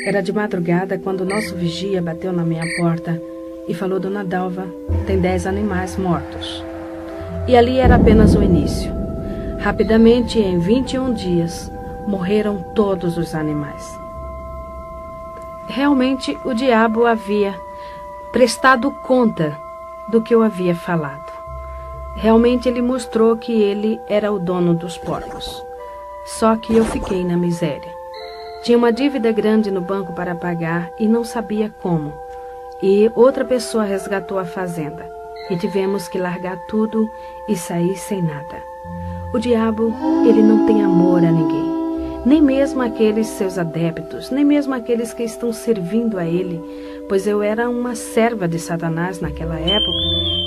era de madrugada quando o nosso vigia bateu na minha porta e falou, Dona Dalva, tem 10 animais mortos. E ali era apenas o início. Rapidamente, em 21 dias, morreram todos os animais. Realmente, o diabo havia prestado conta do que eu havia falado. Realmente ele mostrou que ele era o dono dos porcos. Só que eu fiquei na miséria. Tinha uma dívida grande no banco para pagar e não sabia como. E outra pessoa resgatou a fazenda. E tivemos que largar tudo e sair sem nada. O diabo, ele não tem amor a ninguém. Nem mesmo aqueles seus adeptos, nem mesmo aqueles que estão servindo a ele, pois eu era uma serva de Satanás naquela época.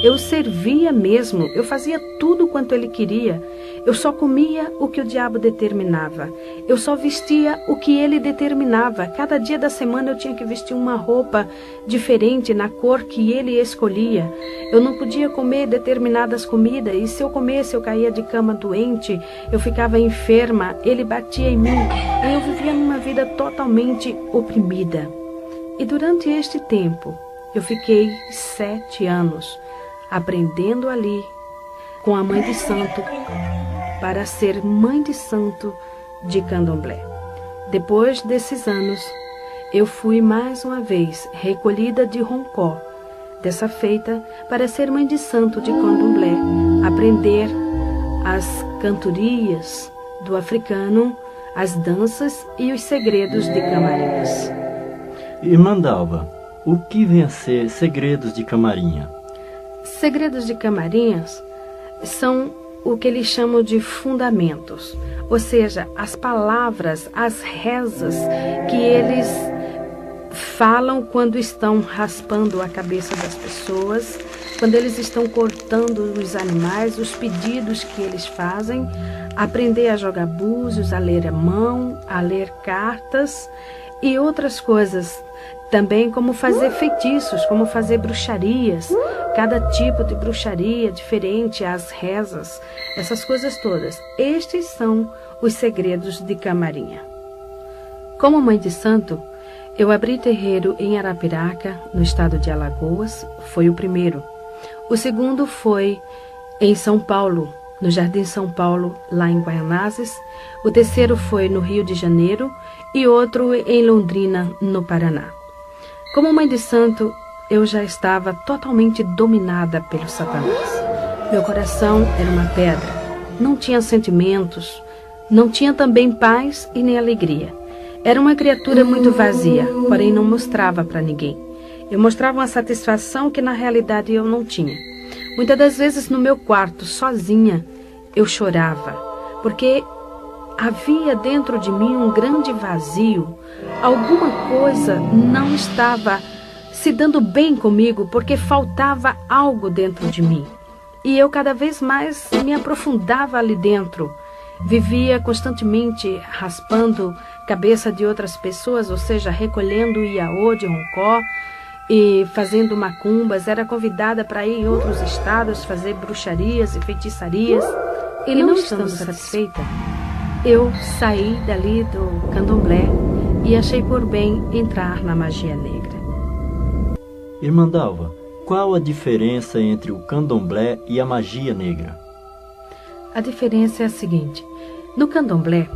Eu servia mesmo, eu fazia tudo quanto ele queria. Eu só comia o que o diabo determinava. Eu só vestia o que ele determinava. Cada dia da semana eu tinha que vestir uma roupa diferente na cor que ele escolhia. Eu não podia comer determinadas comidas e se eu comesse eu caía de cama doente, eu ficava enferma, ele batia em mim e eu vivia numa vida totalmente oprimida. E durante este tempo eu fiquei 7 anos aprendendo ali com a mãe de santo para ser mãe de santo de Candomblé. Depois desses anos, eu fui mais uma vez recolhida de Roncó, dessa feita para ser mãe de santo de Candomblé, aprender as cantorias do africano, as danças e os segredos de Camarinhas. Irmã Dalva, o que vem a ser segredos de Camarinha? Segredos de Camarinhas são o que eles chamam de fundamentos, ou seja, as palavras, as rezas que eles falam quando estão raspando a cabeça das pessoas, quando eles estão cortando os animais, os pedidos que eles fazem, aprender a jogar búzios, a ler a mão, a ler cartas e outras coisas. Também como fazer feitiços, como fazer bruxarias, cada tipo de bruxaria diferente, as rezas, essas coisas todas. Estes são os segredos de Camarinha. Como mãe de santo, eu abri terreiro em Arapiraca, no estado de Alagoas, foi o primeiro. O segundo foi em São Paulo, no Jardim São Paulo, lá em Guaianazes. O terceiro foi no Rio de Janeiro e outro em Londrina, no Paraná. Como mãe de santo, eu já estava totalmente dominada pelo Satanás. Meu coração era uma pedra, não tinha sentimentos, não tinha também paz e nem alegria. Era uma criatura muito vazia, porém não mostrava para ninguém. Eu mostrava uma satisfação que na realidade eu não tinha. Muitas das vezes no meu quarto, sozinha, eu chorava, porque havia dentro de mim um grande vazio. Alguma coisa não estava se dando bem comigo, porque faltava algo dentro de mim. E eu cada vez mais me aprofundava ali dentro. Vivia constantemente raspando cabeça de outras pessoas, ou seja, recolhendo iaô de Roncó e fazendo macumbas. Era convidada para ir em outros estados fazer bruxarias e feitiçarias. E não estando satisfeita, eu saí dali do Candomblé e achei por bem entrar na magia negra. Irmã Dalva, qual a diferença entre o Candomblé e a magia negra? A diferença é a seguinte: no Candomblé,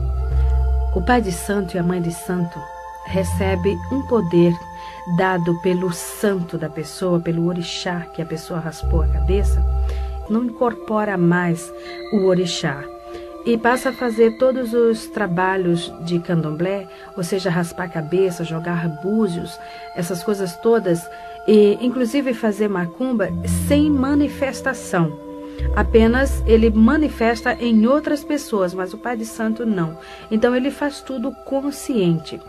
o pai de santo e a mãe de santo recebe um poder dado pelo santo da pessoa, pelo orixá que a pessoa raspou a cabeça, não incorpora mais o orixá e passa a fazer todos os trabalhos de Candomblé, ou seja, raspar a cabeça, jogar búzios, essas coisas todas, e inclusive fazer macumba sem manifestação. Apenas ele manifesta em outras pessoas, mas o pai de santo não. Então ele faz tudo consciente.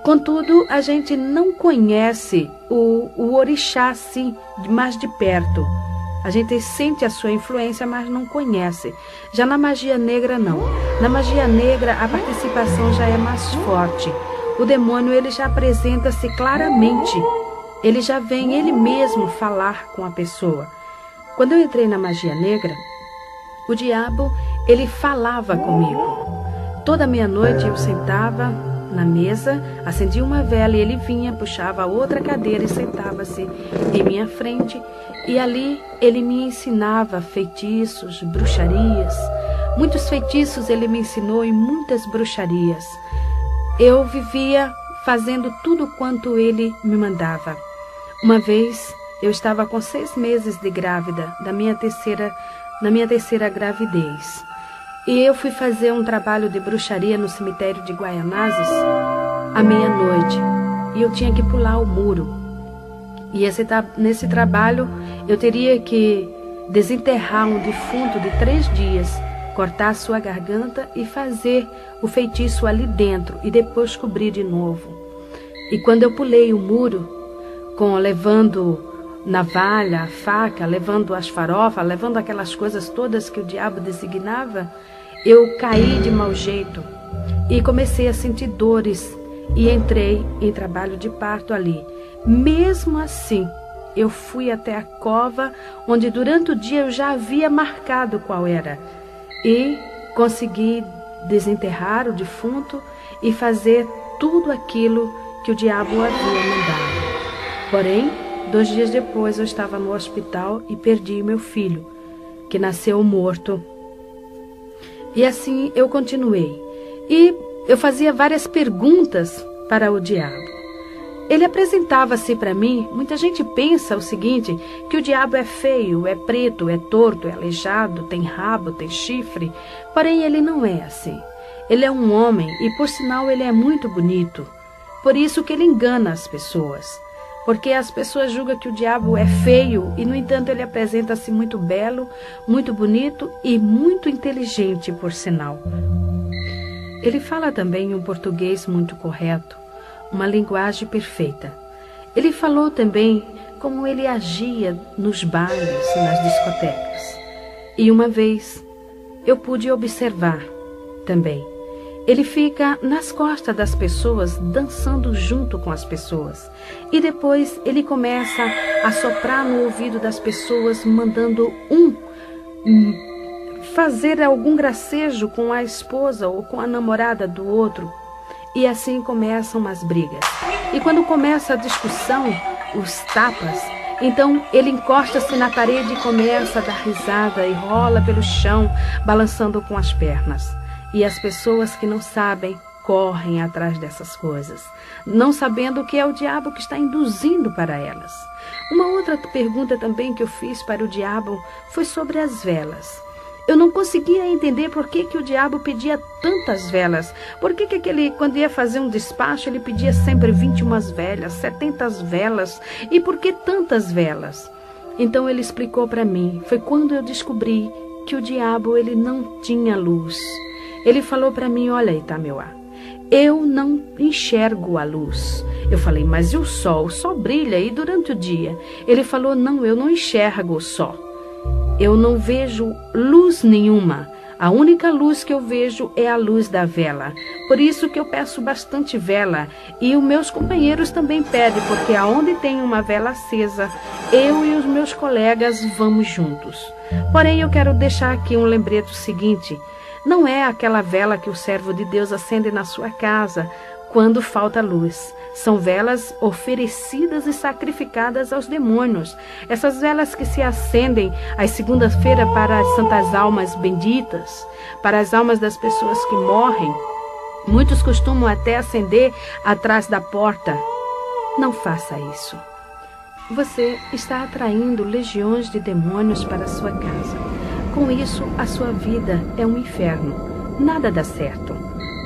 Contudo, a gente não conhece o orixá assim, mais de perto. A gente sente a sua influência, mas não conhece. Já na magia negra, não. Na magia negra, a participação já é mais forte. O demônio, ele já apresenta-se claramente. Ele já vem ele mesmo falar com a pessoa. Quando eu entrei na magia negra, o diabo, ele falava comigo. Toda meia-noite eu sentava na mesa, acendia uma vela e ele vinha, puxava outra cadeira e sentava-se em minha frente. E ali ele me ensinava feitiços, bruxarias. Muitos feitiços ele me ensinou e muitas bruxarias. Eu vivia fazendo tudo quanto ele me mandava. Uma vez eu estava com 6 meses de grávida, na minha terceira gravidez. E eu fui fazer um trabalho de bruxaria no cemitério de Guaianazes à meia-noite. E eu tinha que pular o muro. E nesse trabalho eu teria que desenterrar um defunto de 3 dias, cortar a sua garganta e fazer o feitiço ali dentro e depois cobrir de novo. E quando eu pulei o muro, levando navalha, faca, levando as farofas, levando aquelas coisas todas que o diabo designava, eu caí de mau jeito e comecei a sentir dores e entrei em trabalho de parto ali. Mesmo assim, eu fui até a cova onde durante o dia eu já havia marcado qual era e consegui desenterrar o defunto e fazer tudo aquilo que o diabo havia mandado. Porém, 2 dias depois eu estava no hospital e perdi meu filho, que nasceu morto. E assim eu continuei. E eu fazia várias perguntas para o diabo. Ele apresentava-se para mim. Muita gente pensa o seguinte, que o diabo é feio, é preto, é torto, é aleijado, tem rabo, tem chifre. Porém, ele não é assim. Ele é um homem e, por sinal, ele é muito bonito. Por isso que ele engana as pessoas. Porque as pessoas julgam que o diabo é feio e, no entanto, ele apresenta-se muito belo, muito bonito e muito inteligente, por sinal. Ele fala também um português muito correto, uma linguagem perfeita. Ele falou também como ele agia nos bailes, nas discotecas. E uma vez eu pude observar também. Ele fica nas costas das pessoas, dançando junto com as pessoas. E depois ele começa a soprar no ouvido das pessoas, mandando fazer algum gracejo com a esposa ou com a namorada do outro. E assim começam as brigas. E quando começa a discussão, os tapas, então ele encosta-se na parede e começa a dar risada e rola pelo chão, balançando com as pernas. E as pessoas que não sabem correm atrás dessas coisas, não sabendo que é o diabo que está induzindo para elas. Uma outra pergunta também que eu fiz para o diabo foi sobre as velas. Eu não conseguia entender por que o diabo pedia tantas velas. Por que ele, quando ia fazer um despacho, ele pedia sempre 21 velas, 70 velas? E por que tantas velas? Então ele explicou para mim. Foi quando eu descobri que o diabo ele não tinha luz. Ele falou para mim, olha, Itameuá, eu não enxergo a luz. Eu falei, mas e o sol? O sol brilha e durante o dia? Ele falou, não, eu não enxergo o sol. Eu não vejo luz nenhuma. A única luz que eu vejo é a luz da vela. Por isso que eu peço bastante vela. E os meus companheiros também pedem, porque aonde tem uma vela acesa, eu e os meus colegas vamos juntos. Porém, eu quero deixar aqui um lembrete seguinte. Não é aquela vela que o servo de Deus acende na sua casa quando falta luz. São velas oferecidas e sacrificadas aos demônios. Essas velas que se acendem às segundas-feiras para as santas almas benditas, para as almas das pessoas que morrem. Muitos costumam até acender atrás da porta. Não faça isso. Você está atraindo legiões de demônios para a sua casa. Com isso, a sua vida é um inferno. Nada dá certo.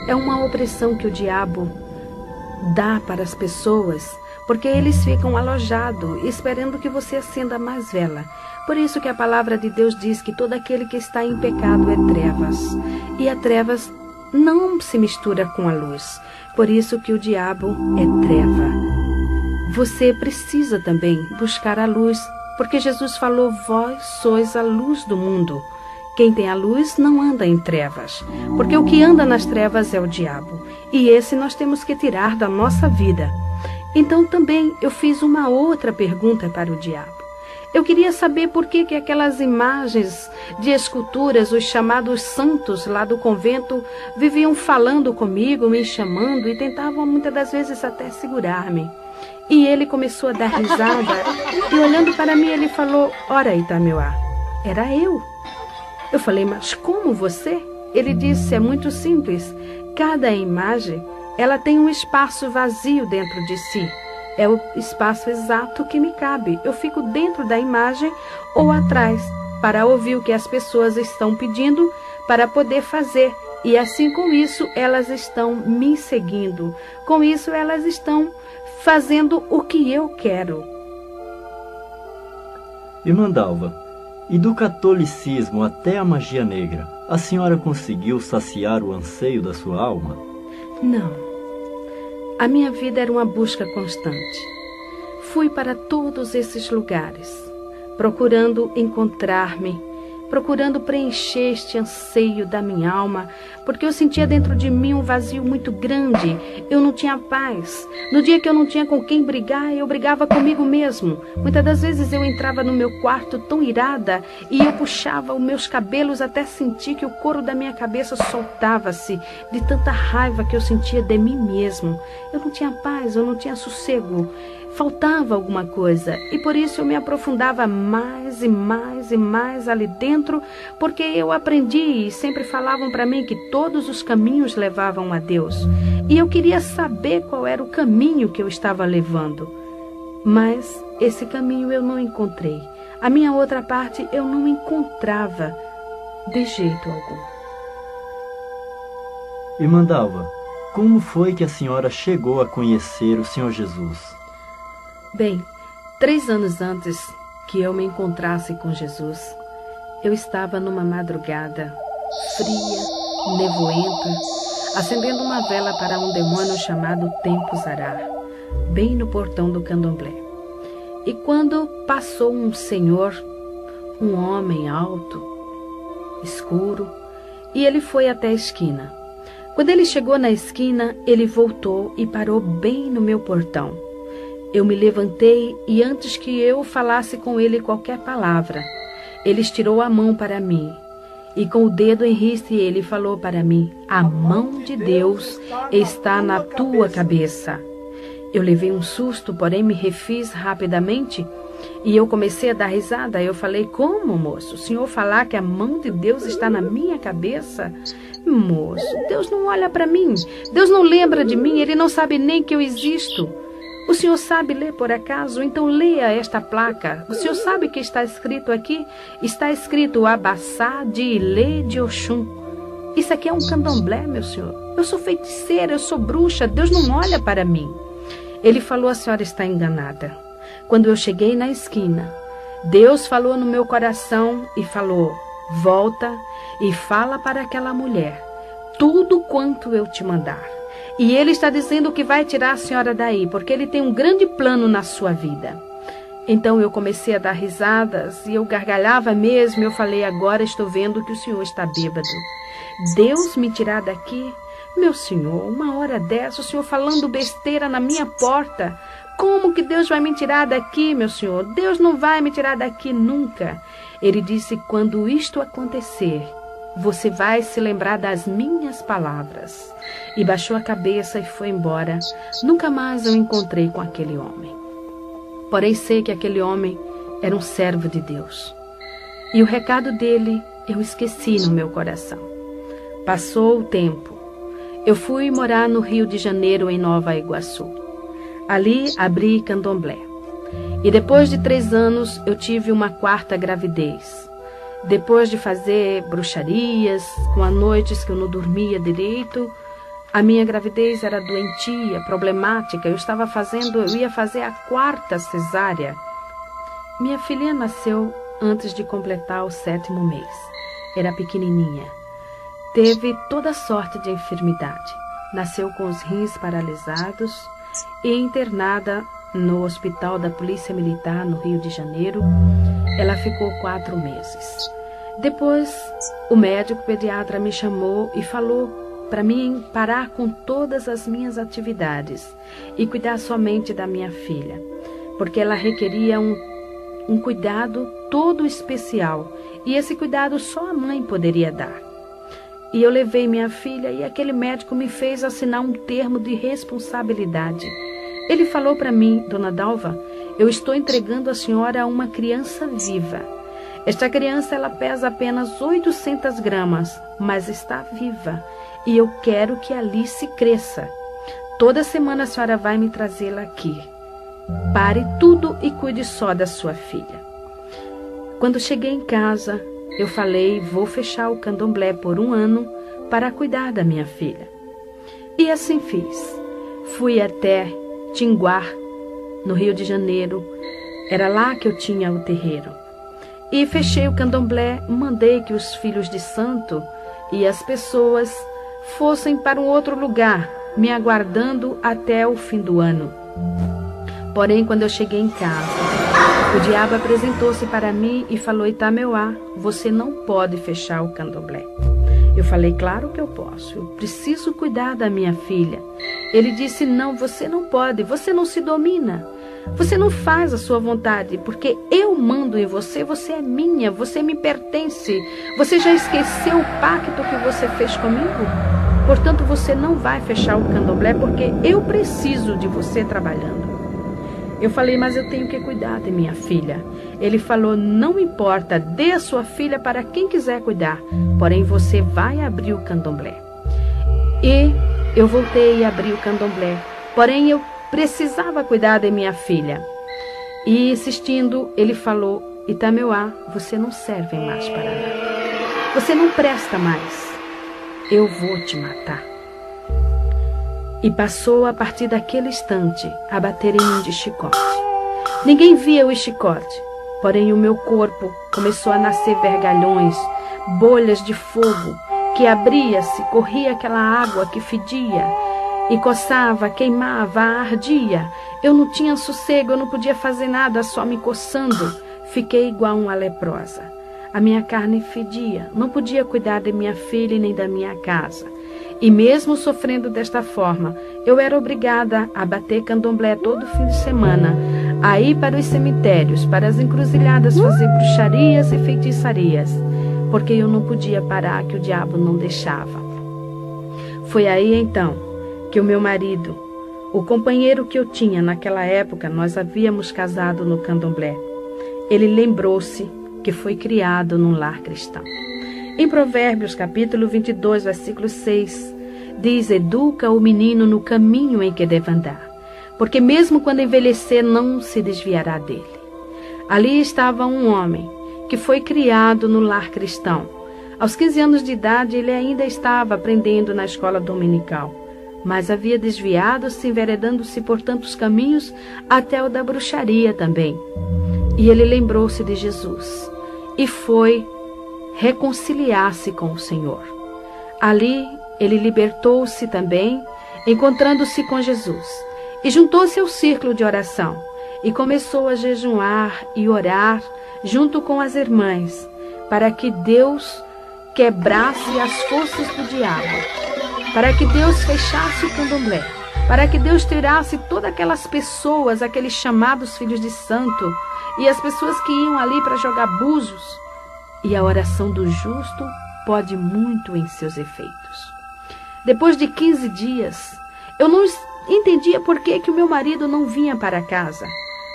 É uma opressão que o diabo dá para as pessoas, porque eles ficam alojados, esperando que você acenda mais vela. Por isso que a palavra de Deus diz que todo aquele que está em pecado é trevas. E a trevas não se mistura com a luz. Por isso que o diabo é treva. Você precisa também buscar a luz, porque Jesus falou, vós sois a luz do mundo. Quem tem a luz não anda em trevas, porque o que anda nas trevas é o diabo. E esse nós temos que tirar da nossa vida. Então também eu fiz uma outra pergunta para o diabo. Eu queria saber por que aquelas imagens de esculturas, os chamados santos lá do convento, viviam falando comigo, me chamando e tentavam muitas das vezes até segurar-me. E ele começou a dar risada e olhando para mim ele falou, ora Itameuá, era eu. Eu falei, mas como você? Ele disse, é muito simples. Cada imagem, ela tem um espaço vazio dentro de si. é o espaço exato que me cabe. Eu fico dentro da imagem ou atrás, para ouvir o que as pessoas estão pedindo para poder fazer. E assim, com isso, elas estão me seguindo. Com isso, elas estão fazendo o que eu quero. Irmã Dalva, e do catolicismo até a magia negra, a senhora conseguiu saciar o anseio da sua alma? Não. A minha vida era uma busca constante. Fui para todos esses lugares, procurando encontrar-me, procurando preencher este anseio da minha alma, porque eu sentia dentro de mim um vazio muito grande. Eu não tinha paz. No dia que eu não tinha com quem brigar, eu brigava comigo mesmo. Muitas das vezes eu entrava no meu quarto tão irada e eu puxava os meus cabelos até sentir que o couro da minha cabeça soltava-se de tanta raiva que eu sentia de mim mesmo. Eu não tinha paz, eu não tinha sossego. Faltava alguma coisa, e por isso eu me aprofundava mais e mais e mais ali dentro, porque eu aprendi e sempre falavam para mim que todos os caminhos levavam a Deus, e eu queria saber qual era o caminho que eu estava levando. Mas esse caminho eu não encontrei. A minha outra parte eu não encontrava de jeito algum. Irmã Dalva, como foi que a senhora chegou a conhecer o Senhor Jesus? Bem, 3 anos antes que eu me encontrasse com Jesus, eu estava numa madrugada fria, nevoenta, acendendo uma vela para um demônio chamado Tempo Zarar, bem no portão do candomblé. E quando passou um senhor, um homem alto, escuro, e ele foi até a esquina. Quando ele chegou na esquina, ele voltou e parou bem no meu portão. Eu me levantei e antes que eu falasse com ele qualquer palavra, ele estirou a mão para mim e com o dedo em riste ele falou para mim: a mão de Deus está na tua cabeça. Eu levei um susto, porém me refiz rapidamente e eu comecei a dar risada. Eu falei: como, moço? O senhor falar que a mão de Deus está na minha cabeça? Moço, Deus não olha para mim, Deus não lembra de mim, Ele não sabe nem que eu existo. O senhor sabe ler por acaso? Então leia esta placa. O senhor sabe o que está escrito aqui? Está escrito Abassá de Ilê de Oxum. Isso aqui é um candomblé, meu senhor. Eu sou feiticeira, eu sou bruxa, Deus não olha para mim. Ele falou: a senhora está enganada. Quando eu cheguei na esquina, Deus falou no meu coração e falou: volta e fala para aquela mulher tudo quanto eu te mandar. E ele está dizendo que vai tirar a senhora daí, porque ele tem um grande plano na sua vida. Então eu comecei a dar risadas e eu gargalhava mesmo. Eu falei: agora estou vendo que o senhor está bêbado. Deus me tirar daqui? Meu senhor, uma hora dessa, o senhor falando besteira na minha porta. Como que Deus vai me tirar daqui, meu senhor? Deus não vai me tirar daqui nunca. Ele disse: quando isto acontecer, você vai se lembrar das minhas palavras. E baixou a cabeça e foi embora. Nunca mais eu encontrei com aquele homem. Porém sei que aquele homem era um servo de Deus. E o recado dele eu esqueci no meu coração. Passou o tempo. Eu fui morar no Rio de Janeiro, em Nova Iguaçu. Ali abri candomblé. E depois de 3 anos eu tive uma 4ª gravidez. Depois de fazer bruxarias, com as noites que eu não dormia direito, a minha gravidez era doentia, problemática. Eu ia fazer a 4ª cesárea. Minha filha nasceu antes de completar o 7º mês. Era pequenininha. Teve toda sorte de enfermidade. Nasceu com os rins paralisados e internada no Hospital da Polícia Militar, no Rio de Janeiro. Ela ficou 4 meses. Depois, o médico pediatra me chamou e falou para mim parar com todas as minhas atividades e cuidar somente da minha filha, porque ela requeria um cuidado todo especial, e esse cuidado só a mãe poderia dar. E eu levei minha filha e aquele médico me fez assinar um termo de responsabilidade. Ele falou para mim: Dona Dalva, eu estou entregando a senhora a uma criança viva. Esta criança ela pesa apenas 800 gramas, mas está viva. E eu quero que a Alice cresça. Toda semana a senhora vai me trazê-la aqui. Pare tudo e cuide só da sua filha. Quando cheguei em casa, eu falei, vou fechar o candomblé por 1 ano para cuidar da minha filha. E assim fiz. Fui até Tinguá, no Rio de Janeiro. Era lá que eu tinha o terreiro. E fechei o candomblé, mandei que os filhos de santo e as pessoas fossem para um outro lugar, me aguardando até o fim do ano. Porém, quando eu cheguei em casa, o diabo apresentou-se para mim e falou, Itameuá, você não pode fechar o candomblé. Eu falei, claro que eu posso, eu preciso cuidar da minha filha. Ele disse, não, você não pode, você não se domina. Você não faz a sua vontade, porque eu mando em você, você é minha, você me pertence. Você já esqueceu o pacto que você fez comigo? Portanto, você não vai fechar o candomblé, porque eu preciso de você trabalhando. Eu falei, mas eu tenho que cuidar de minha filha. Ele falou, não importa, dê a sua filha para quem quiser cuidar, porém você vai abrir o candomblé. E eu voltei e abri o candomblé, porém eu precisava cuidar de minha filha. E insistindo, ele falou, Itameuá, você não serve mais para nada. Você não presta mais. Eu vou te matar. E passou a partir daquele instante a bater em mim de chicote. Ninguém via o chicote, porém o meu corpo começou a nascer vergalhões, bolhas de fogo, que abria-se, corria aquela água que fedia, e coçava, queimava, ardia. Eu não tinha sossego, eu não podia fazer nada, só me coçando. Fiquei igual uma leprosa. A minha carne fedia, não podia cuidar de minha filha e nem da minha casa. E mesmo sofrendo desta forma, eu era obrigada a bater candomblé todo fim de semana, a ir para os cemitérios, para as encruzilhadas fazer bruxarias e feitiçarias, porque eu não podia parar, que o diabo não deixava. Foi aí então que o meu marido, o companheiro que eu tinha naquela época, nós havíamos casado no candomblé, ele lembrou-se que foi criado num lar cristão. Em Provérbios, capítulo 22, versículo 6, diz, educa o menino no caminho em que deve andar, porque mesmo quando envelhecer não se desviará dele. Ali estava um homem que foi criado no lar cristão. Aos 15 anos de idade, ele ainda estava aprendendo na escola dominical, mas havia desviado-se, enveredando-se por tantos caminhos, até o da bruxaria também. E ele lembrou-se de Jesus e foi reconciliar-se com o Senhor. Ali ele libertou-se também, encontrando-se com Jesus, e juntou-se ao círculo de oração e começou a jejuar e orar junto com as irmãs, para que Deus quebrasse as forças do diabo, para que Deus fechasse o candomblé, para que Deus tirasse todas aquelas pessoas, aqueles chamados filhos de santo, e as pessoas que iam ali para jogar búzios. E a oração do justo pode muito em seus efeitos. Depois de 15 dias, eu não entendia por que o meu marido não vinha para casa,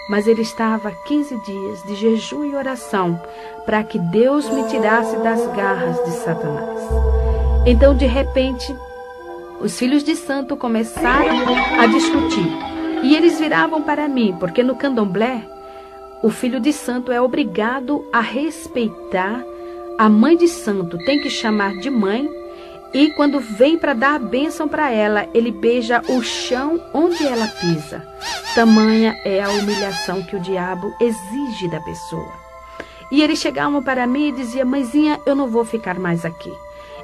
mas ele estava 15 dias de jejum e oração para que Deus me tirasse das garras de Satanás. Então, de repente, os filhos de santo começaram a discutir, e eles viravam para mim, porque no candomblé, o filho de santo é obrigado a respeitar a mãe de santo, tem que chamar de mãe, e quando vem para dar a bênção para ela, ele beija o chão onde ela pisa. Tamanha é a humilhação que o diabo exige da pessoa. E eles chegavam para mim e diziam, mãezinha, eu não vou ficar mais aqui.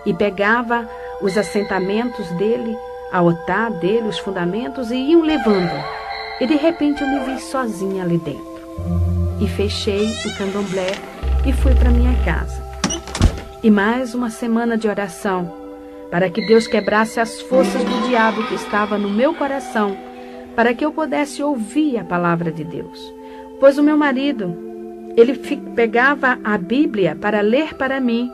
E pegava os assentamentos dele, a otá dele, os fundamentos, e iam levando. E de repente eu me vi sozinha ali dentro. E fechei o candomblé e fui para minha casa. E mais uma semana de oração, para que Deus quebrasse as forças do diabo que estava no meu coração, para que eu pudesse ouvir a palavra de Deus. Pois o meu marido, ele pegava a Bíblia para ler para mim,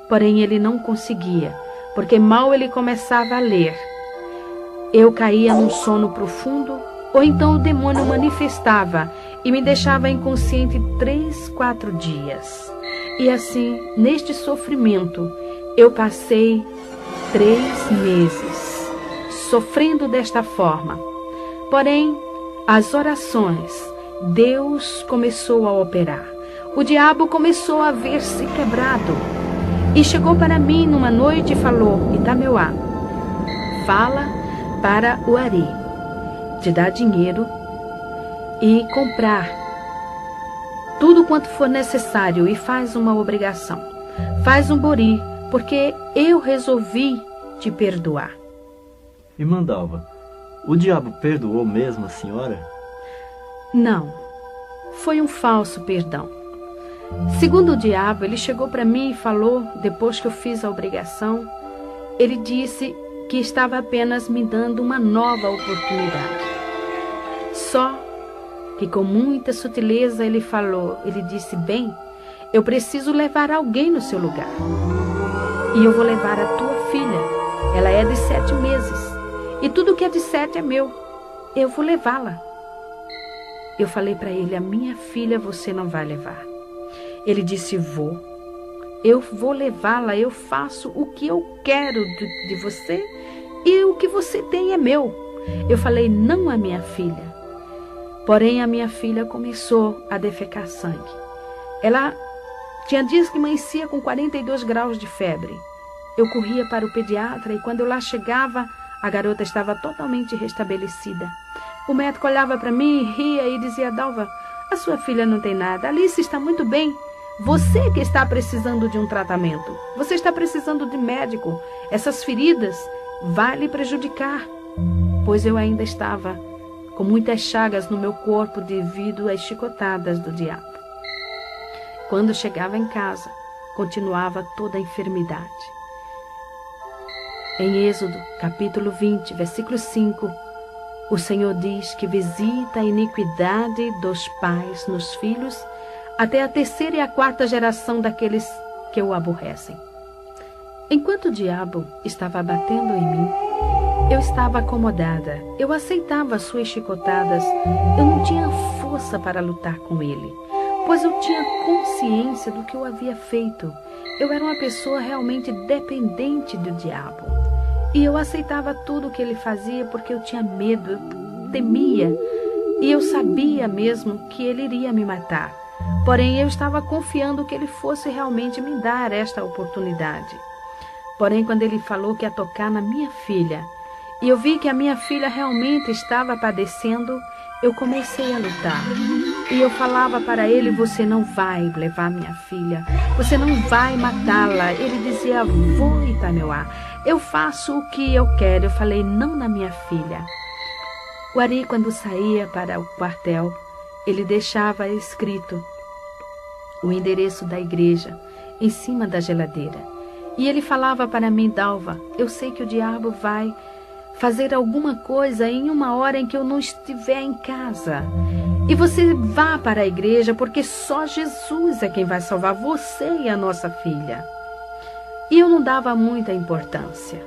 porém ele não conseguia, porque mal ele começava a ler, eu caía num sono profundo, ou então o demônio manifestava e me deixava inconsciente 3, 4 dias. E assim, neste sofrimento, eu passei 3 meses, sofrendo desta forma. Porém, as orações, Deus começou a operar. O diabo começou a ver-se quebrado. E chegou para mim numa noite e falou: Itameuá, fala para o Ari te dar dinheiro e comprar tudo quanto for necessário e faz uma obrigação. Faz um bori, porque eu resolvi te perdoar. Irmã Dalva, o diabo perdoou mesmo a senhora? Não, foi um falso perdão. Segundo o diabo, ele chegou para mim e falou, depois que eu fiz a obrigação, ele disse que estava apenas me dando uma nova oportunidade. Só que com muita sutileza ele disse: bem, eu preciso levar alguém no seu lugar. E eu vou levar a tua filha. Ela é de 7 meses. E tudo que é de 7 é meu. Eu vou levá-la. Eu falei para ele: a minha filha você não vai levar. Ele disse: vou. Eu vou levá-la, eu faço o que eu quero de você e o que você tem é meu. Eu falei: não a minha filha. Porém, a minha filha começou a defecar sangue. Ela tinha dias que amanhecia com 42 graus de febre. Eu corria para o pediatra e quando eu lá chegava, a garota estava totalmente restabelecida. O médico olhava para mim, ria e dizia: Dalva, a sua filha não tem nada, Alice está muito bem. Você que está precisando de um tratamento. Você está precisando de médico. Essas feridas vão lhe prejudicar. Pois eu ainda estava com muitas chagas no meu corpo devido às chicotadas do diabo. Quando chegava em casa, continuava toda a enfermidade. Em Êxodo, capítulo 20, versículo 5, o Senhor diz que visita a iniquidade dos pais nos filhos até a 3ª e a 4ª geração daqueles que o aborrecem. Enquanto o diabo estava batendo em mim, eu estava acomodada, eu aceitava as suas chicotadas, eu não tinha força para lutar com ele, pois eu tinha consciência do que eu havia feito. Eu era uma pessoa realmente dependente do diabo. E eu aceitava tudo o que ele fazia porque eu tinha medo, eu temia, e eu sabia mesmo que ele iria me matar. Porém, eu estava confiando que ele fosse realmente me dar esta oportunidade. Porém, quando ele falou que ia tocar na minha filha, e eu vi que a minha filha realmente estava padecendo, eu comecei a lutar. E eu falava para ele: você não vai levar minha filha, você não vai matá-la. Ele dizia: vou, Itameuá, eu faço o que eu quero. Eu falei: não na minha filha. O Ari, quando saía para o quartel, ele deixava escrito o endereço da igreja em cima da geladeira. E ele falava para mim: Dalva, eu sei que o diabo vai fazer alguma coisa em uma hora em que eu não estiver em casa. E você vá para a igreja, porque só Jesus é quem vai salvar você e a nossa filha. E eu não dava muita importância.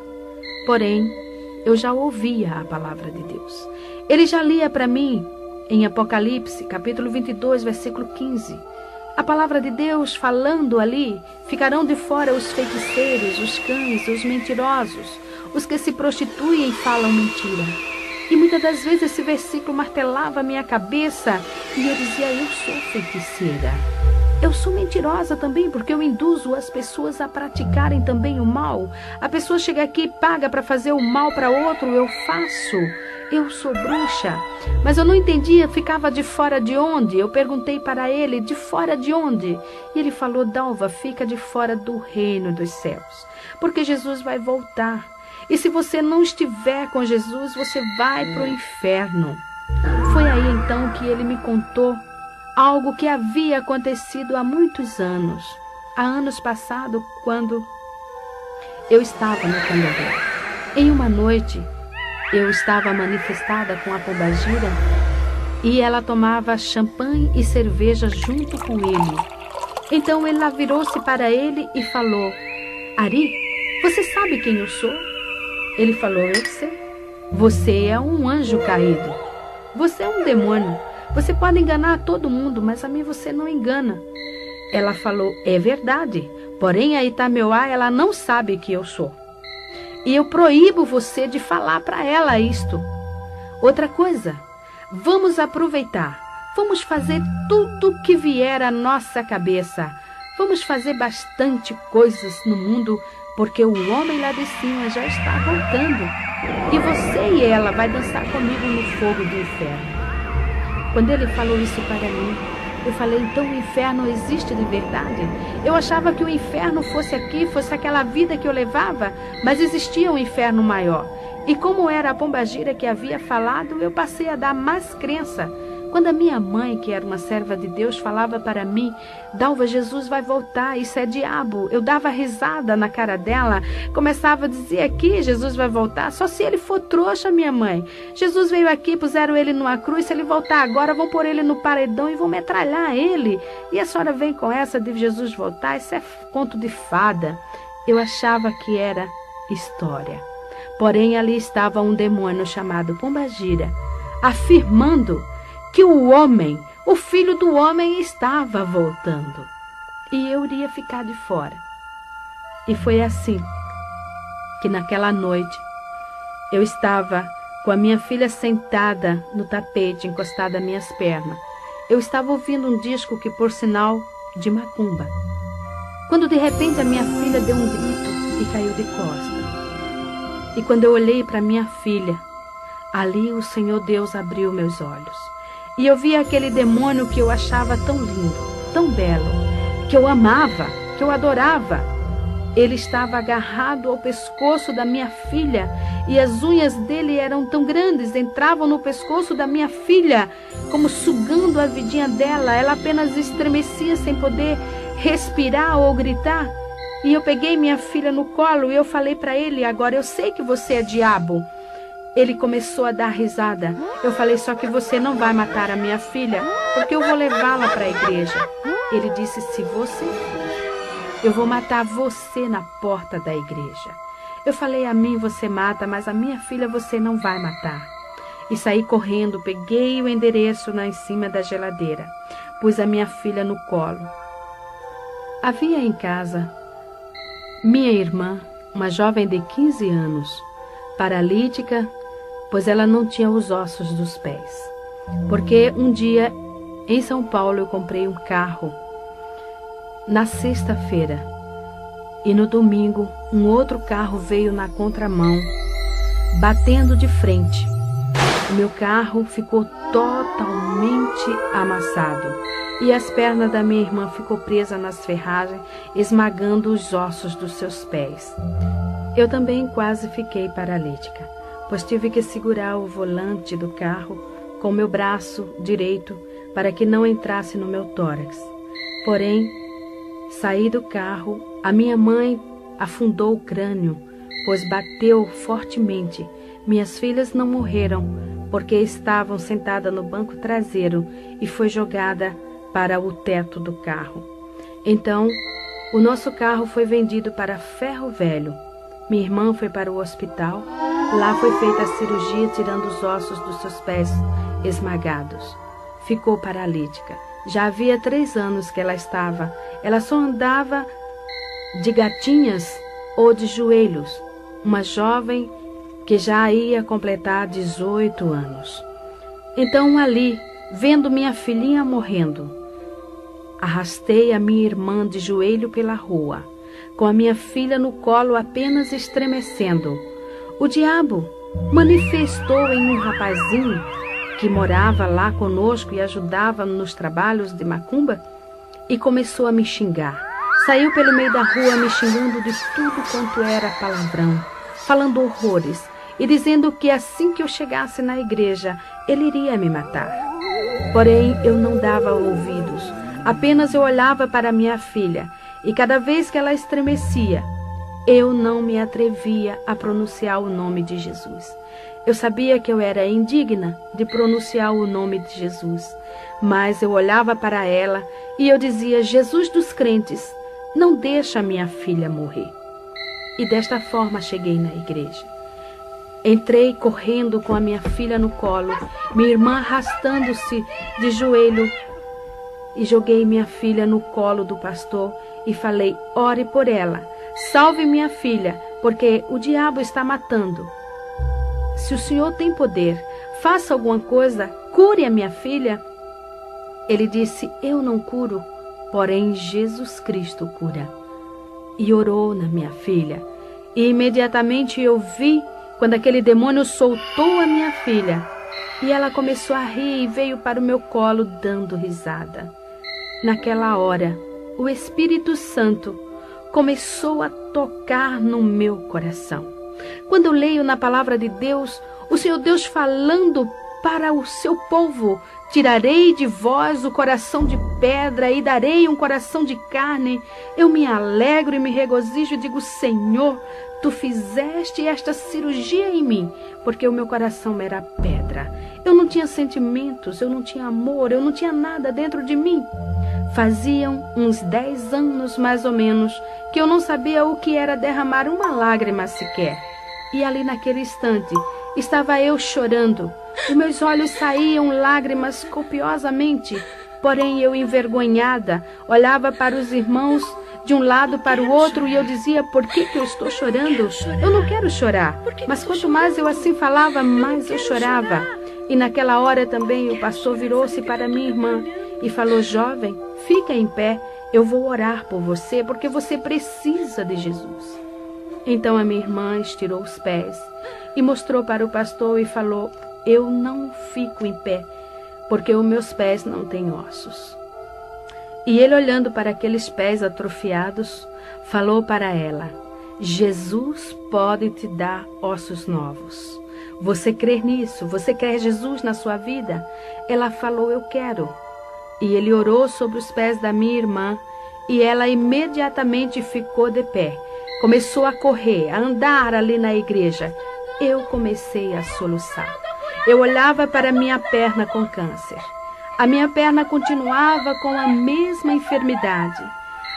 Porém, eu já ouvia a palavra de Deus. Ele já lia para mim em Apocalipse, capítulo 22, versículo 15. A palavra de Deus falando ali: ficarão de fora os feiticeiros, os cães, os mentirosos, os que se prostituem e falam mentira. E muitas das vezes esse versículo martelava a minha cabeça e eu dizia: eu sou feiticeira. Eu sou mentirosa também, porque eu induzo as pessoas a praticarem também o mal. A pessoa chega aqui e paga para fazer o mal para outro, eu faço. Eu sou bruxa. Mas eu não entendia, ficava de fora de onde? Eu perguntei para ele: de fora de onde? E ele falou: Dalva, fica de fora do reino dos céus, porque Jesus vai voltar. E se você não estiver com Jesus, você vai para o inferno. Foi aí então que ele me contou algo que havia acontecido há muitos anos. Há anos passados, quando eu estava no Candomblé. Em uma noite, eu estava manifestada com a pombagira e ela tomava champanhe e cerveja junto com ele. Então ela virou-se para ele e falou: Ari, você sabe quem eu sou? Ele falou: eu sei. Você é um anjo caído. Você é um demônio. Você pode enganar todo mundo, mas a mim você não engana. Ela falou: é verdade. Porém, a Itameuá, ela não sabe que eu sou. E eu proíbo você de falar para ela isto. Outra coisa, Vamos aproveitar. Vamos fazer tudo o que vier à nossa cabeça. Vamos fazer bastante coisas no mundo, porque o homem lá de cima já está voltando. E você e ela vai dançar comigo no fogo do inferno. Quando ele falou isso para mim, eu falei, então o inferno existe de verdade? Eu achava que o inferno fosse aqui, fosse aquela vida que eu levava, mas existia um inferno maior. E como era a pombagira que havia falado, eu passei a dar mais crença. Quando a minha mãe, que era uma serva de Deus, falava para mim, Dalva, Jesus vai voltar, isso é diabo. Eu dava risada na cara dela, começava a dizer aqui, Jesus vai voltar, só se ele for trouxa, minha mãe. Jesus veio aqui, puseram ele numa cruz, se ele voltar agora, vão pôr ele no paredão e vão metralhar ele. E a senhora vem com essa de Jesus voltar, isso é conto de fada. Eu achava que era história. Porém, ali estava um demônio chamado Pombagira, afirmando que o homem, o filho do homem, estava voltando. E eu iria ficar de fora. E foi assim que naquela noite eu estava com a minha filha sentada no tapete, encostada às minhas pernas. Eu estava ouvindo um disco que, por sinal, de macumba. Quando de repente a minha filha deu um grito e caiu de costas. E quando eu olhei para minha filha, ali o Senhor Deus abriu meus olhos. E eu vi aquele demônio que eu achava tão lindo, tão belo, que eu amava, que eu adorava. Ele estava agarrado ao pescoço da minha filha e as unhas dele eram tão grandes, entravam no pescoço da minha filha, como sugando a vidinha dela. Ela apenas estremecia sem poder respirar ou gritar. E eu peguei minha filha no colo e eu falei para ele, agora eu sei que você é diabo. Ele começou a dar risada. Eu falei, só que você não vai matar a minha filha, porque eu vou levá-la para a igreja. Ele disse, se você for, eu vou matar você na porta da igreja. Eu falei, a mim você mata, mas a minha filha você não vai matar. E saí correndo, peguei o endereço em cima da geladeira, pus a minha filha no colo. Havia em casa minha irmã, uma jovem de 15 anos, paralítica, pois ela não tinha os ossos dos pés. Porque um dia, em São Paulo, eu comprei um carro na sexta-feira. E no domingo, um outro carro veio na contramão, batendo de frente. O meu carro ficou totalmente amassado. E as pernas da minha irmã ficou presa nas ferragens, esmagando os ossos dos seus pés. Eu também quase fiquei paralítica, pois tive que segurar o volante do carro com o meu braço direito para que não entrasse no meu tórax. Porém, saí do carro, a minha mãe afundou o crânio, pois bateu fortemente. Minhas filhas não morreram, porque estavam sentadas no banco traseiro e foi jogada para o teto do carro. Então, o nosso carro foi vendido para Ferro Velho. Minha irmã foi para o hospital. Lá foi feita a cirurgia, tirando os ossos dos seus pés esmagados. Ficou paralítica. Já havia 3 anos que ela estava. Ela só andava de gatinhas ou de joelhos. Uma jovem que já ia completar 18 anos. Então ali, vendo minha filhinha morrendo, arrastei a minha irmã de joelho pela rua, com a minha filha no colo apenas estremecendo. O diabo manifestou em um rapazinho que morava lá conosco e ajudava nos trabalhos de macumba e começou a me xingar. Saiu pelo meio da rua me xingando de tudo quanto era palavrão, falando horrores e dizendo que assim que eu chegasse na igreja, ele iria me matar. Porém, eu não dava ouvidos. Apenas eu olhava para minha filha e cada vez que ela estremecia, eu não me atrevia a pronunciar o nome de Jesus. Eu sabia que eu era indigna de pronunciar o nome de Jesus, mas eu olhava para ela e eu dizia, Jesus dos crentes, não deixa minha filha morrer. E desta forma cheguei na igreja. Entrei correndo com a minha filha no colo, minha irmã arrastando-se de joelho, e joguei minha filha no colo do pastor e falei, ore por ela, salve minha filha, porque o diabo está matando. Se o Senhor tem poder, faça alguma coisa cure a minha filha. Ele disse: eu não curo, porém Jesus Cristo cura. E orou na minha filha. E imediatamente eu vi quando aquele demônio soltou a minha filha. E ela começou a rir e veio para o meu colo dando risada. Naquela hora, o Espírito Santo começou a tocar no meu coração. Quando eu leio na palavra de Deus, o Senhor Deus falando para o seu povo: tirarei de vós o coração de pedra e darei um coração de carne. Eu me alegro e me regozijo e digo: Senhor, tu fizeste esta cirurgia em mim, porque o meu coração era pedra. Eu não tinha sentimentos, eu não tinha amor, eu não tinha nada dentro de mim. Faziam uns 10 anos, mais ou menos, que eu não sabia o que era derramar uma lágrima sequer. E ali naquele instante, estava eu chorando. Dos meus olhos saíam lágrimas copiosamente, porém eu, envergonhada, olhava para os irmãos de um lado para o outro e eu dizia: por que eu estou chorando? Eu não quero chorar. Mas quanto mais eu assim falava, mais eu chorava. E naquela hora também o pastor virou-se para minha irmã e falou: jovem, fica em pé, eu vou orar por você, porque você precisa de Jesus. Então a minha irmã estirou os pés e mostrou para o pastor e falou: eu não fico em pé, porque os meus pés não têm ossos. E ele, olhando para aqueles pés atrofiados, falou para ela: Jesus pode te dar ossos novos. Você crê nisso? Você quer Jesus na sua vida? Ela falou: eu quero. E ele orou sobre os pés da minha irmã e ela imediatamente ficou de pé. Começou a correr, a andar ali na igreja. Eu comecei a soluçar. Eu olhava para minha perna com câncer. A minha perna continuava com a mesma enfermidade.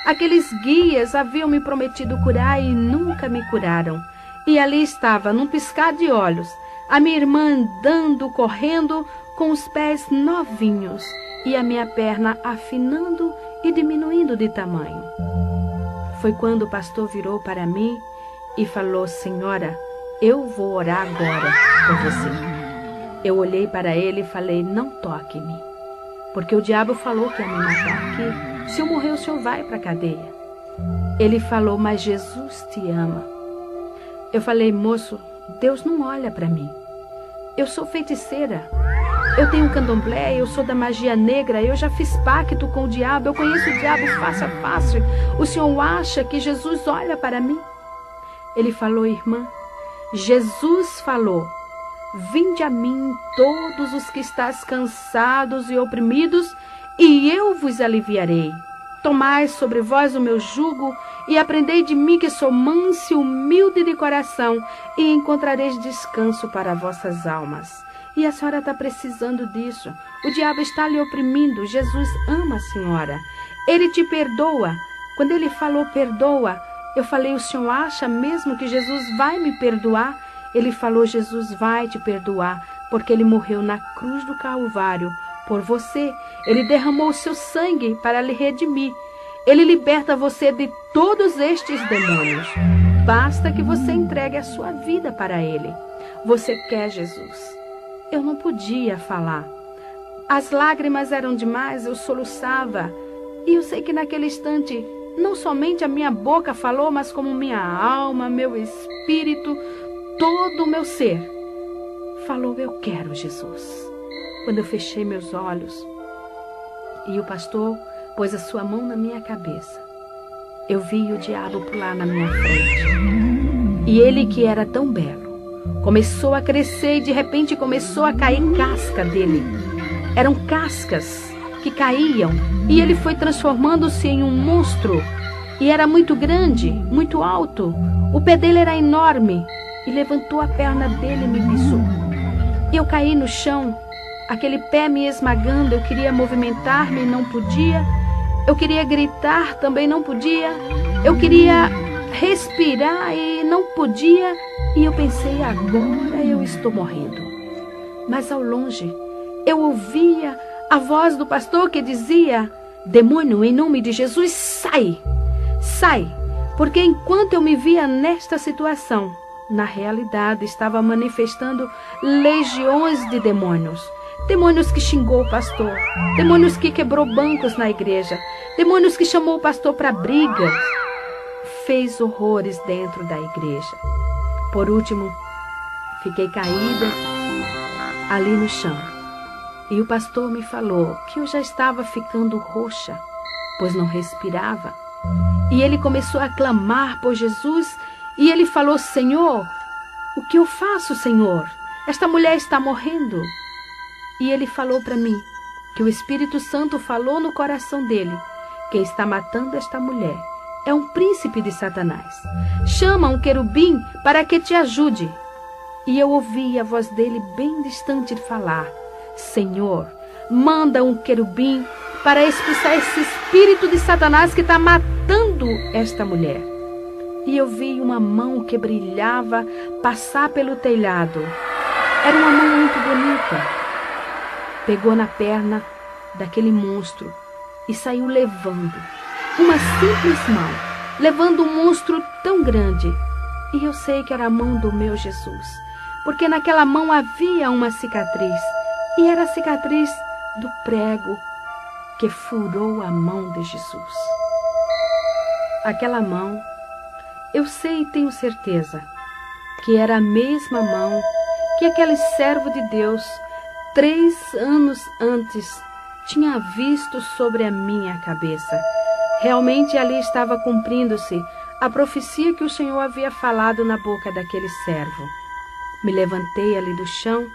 Aqueles guias haviam me prometido curar e nunca me curaram. E ali estava, num piscar de olhos, a minha irmã andando, correndo, com os pés novinhos e a minha perna afinando e diminuindo de tamanho. Foi quando o pastor virou para mim e falou: senhora, eu vou orar agora por você. Eu olhei para ele e falei: não toque em mim, porque o diabo falou que ia me matar aqui. Se eu morrer, o senhor vai para a cadeia. Ele falou: mas Jesus te ama. Eu falei: moço, Deus não olha para mim. Eu sou feiticeira. Eu tenho candomblé, eu sou da magia negra, eu já fiz pacto com o diabo, eu conheço o diabo face a face. O senhor acha que Jesus olha para mim? Ele falou: irmã, Jesus falou: vinde a mim todos os que estáis cansados e oprimidos, e eu vos aliviarei. Tomai sobre vós o meu jugo e aprendei de mim, que sou manso e humilde de coração, e encontrareis descanso para vossas almas. E a senhora está precisando disso. O diabo está lhe oprimindo. Jesus ama a senhora. Ele te perdoa. Quando ele falou perdoa, eu falei: o senhor acha mesmo que Jesus vai me perdoar? Ele falou: Jesus vai te perdoar, porque ele morreu na cruz do Calvário por você. Ele derramou o seu sangue para lhe redimir. Ele liberta você de todos estes demônios. Basta que você entregue a sua vida para ele. Você quer Jesus? Eu não podia falar. As lágrimas eram demais, eu soluçava. E eu sei que naquele instante, não somente a minha boca falou, mas como minha alma, meu espírito, todo o meu ser falou: eu quero Jesus. Quando eu fechei meus olhos e o pastor pôs a sua mão na minha cabeça, eu vi o diabo pular na minha frente. E ele, que era tão belo, começou a crescer e de repente começou a cair casca dele. Eram cascas que caíam e ele foi transformando-se em um monstro. E era muito grande, muito alto. O pé dele era enorme e levantou a perna dele e me pisou. Eu caí no chão, aquele pé me esmagando. Eu queria movimentar-me e não podia. Eu queria gritar, também não podia. Eu queria respirar e não podia. E eu pensei: agora eu estou morrendo. Mas ao longe eu ouvia a voz do pastor que dizia: demônio, em nome de Jesus, sai! Sai! Porque enquanto eu me via nesta situação, na realidade estava manifestando legiões de demônios. demônios que xingou o pastor, demônios que quebrou bancos na igreja, demônios que chamou o pastor para brigas, fez horrores dentro da igreja. Por último, fiquei caída ali no chão. E o pastor me falou que eu já estava ficando roxa, pois não respirava. E ele começou a clamar por Jesus e ele falou: Senhor, o que eu faço, Senhor? Esta mulher está morrendo. E ele falou para mim que o Espírito Santo falou no coração dele: quem está matando esta mulher é um príncipe de Satanás. Chama um querubim para que te ajude. E eu ouvi a voz dele bem distante falar: Senhor, manda um querubim para expulsar esse espírito de Satanás que está matando esta mulher. E eu vi uma mão que brilhava passar pelo telhado. Era uma mão muito bonita. Pegou na perna daquele monstro e saiu levando. Uma simples mão, levando um monstro tão grande. E eu sei que era a mão do meu Jesus, porque naquela mão havia uma cicatriz. E era a cicatriz do prego que furou a mão de Jesus. Aquela mão, eu sei e tenho certeza que era a mesma mão que aquele servo de Deus 3 anos antes tinha visto sobre a minha cabeça. Realmente ali estava cumprindo-se a profecia que o Senhor havia falado na boca daquele servo. Me levantei ali do chão,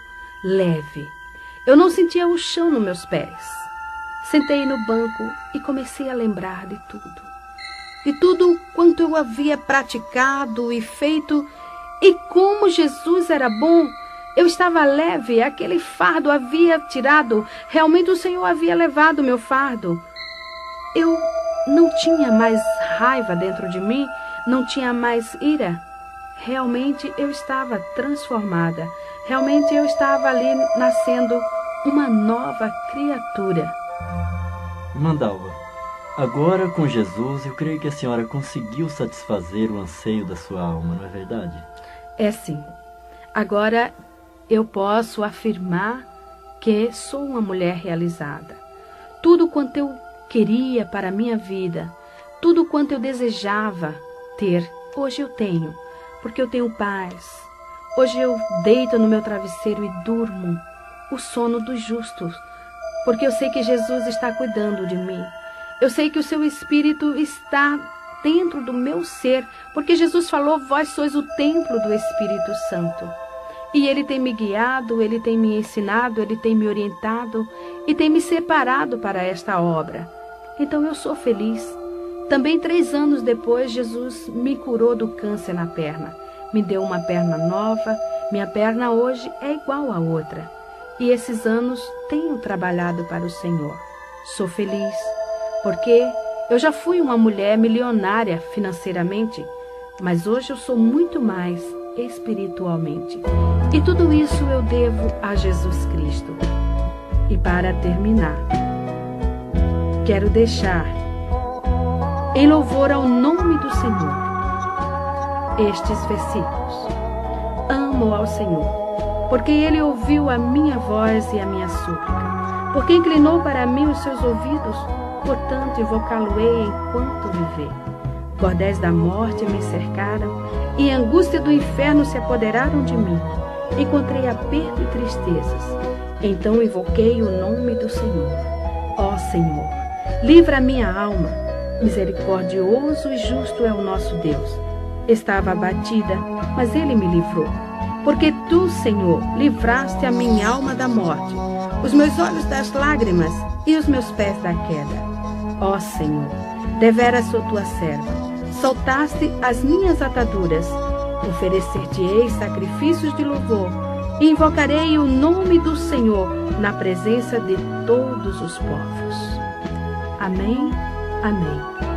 leve. Eu não sentia o chão nos meus pés. Sentei no banco e comecei a lembrar de tudo quanto eu havia praticado e feito, e como Jesus era bom. Eu estava leve, aquele fardo havia tirado, realmente o Senhor havia levado o meu fardo. Eu não tinha mais raiva dentro de mim, não tinha mais ira. Realmente eu estava transformada, realmente eu estava ali nascendo uma nova criatura. Mandalva, agora com Jesus eu creio que a senhora conseguiu satisfazer o anseio da sua alma, não é verdade? É sim. Agora eu posso afirmar que sou uma mulher realizada. Tudo quanto eu queria para a minha vida, tudo quanto eu desejava ter, hoje eu tenho, porque eu tenho paz. Hoje eu deito no meu travesseiro e durmo o sono dos justos, porque eu sei que Jesus está cuidando de mim. Eu sei que o seu Espírito está dentro do meu ser, porque Jesus falou: vós sois o templo do Espírito Santo. E Ele tem me guiado, Ele tem me ensinado, Ele tem me orientado e tem me separado para esta obra. Então eu sou feliz. Também 3 anos depois, Jesus me curou do câncer na perna. Me deu uma perna nova, minha perna hoje é igual à outra. E esses anos tenho trabalhado para o Senhor. Sou feliz, porque eu já fui uma mulher milionária financeiramente, mas hoje eu sou muito mais espiritualmente. E tudo isso eu devo a Jesus Cristo. E para terminar, quero deixar em louvor ao nome do Senhor estes versículos. Amo ao Senhor, porque Ele ouviu a minha voz e a minha súplica, porque inclinou para mim os seus ouvidos, portanto invocá-lo-ei enquanto viver. Cordéis da morte me cercaram, e a angústia do inferno se apoderaram de mim. Encontrei aperto e tristezas. Então invoquei o nome do Senhor. Ó Senhor, livra a minha alma. Misericordioso e justo é o nosso Deus. Estava abatida, mas Ele me livrou. Porque Tu, Senhor, livraste a minha alma da morte, os meus olhos das lágrimas e os meus pés da queda. Ó Senhor, deveras sou Tua serva. Soltaste as minhas ataduras. Oferecer-te-ei sacrifícios de louvor e invocarei o nome do Senhor na presença de todos os povos. Amém, amém.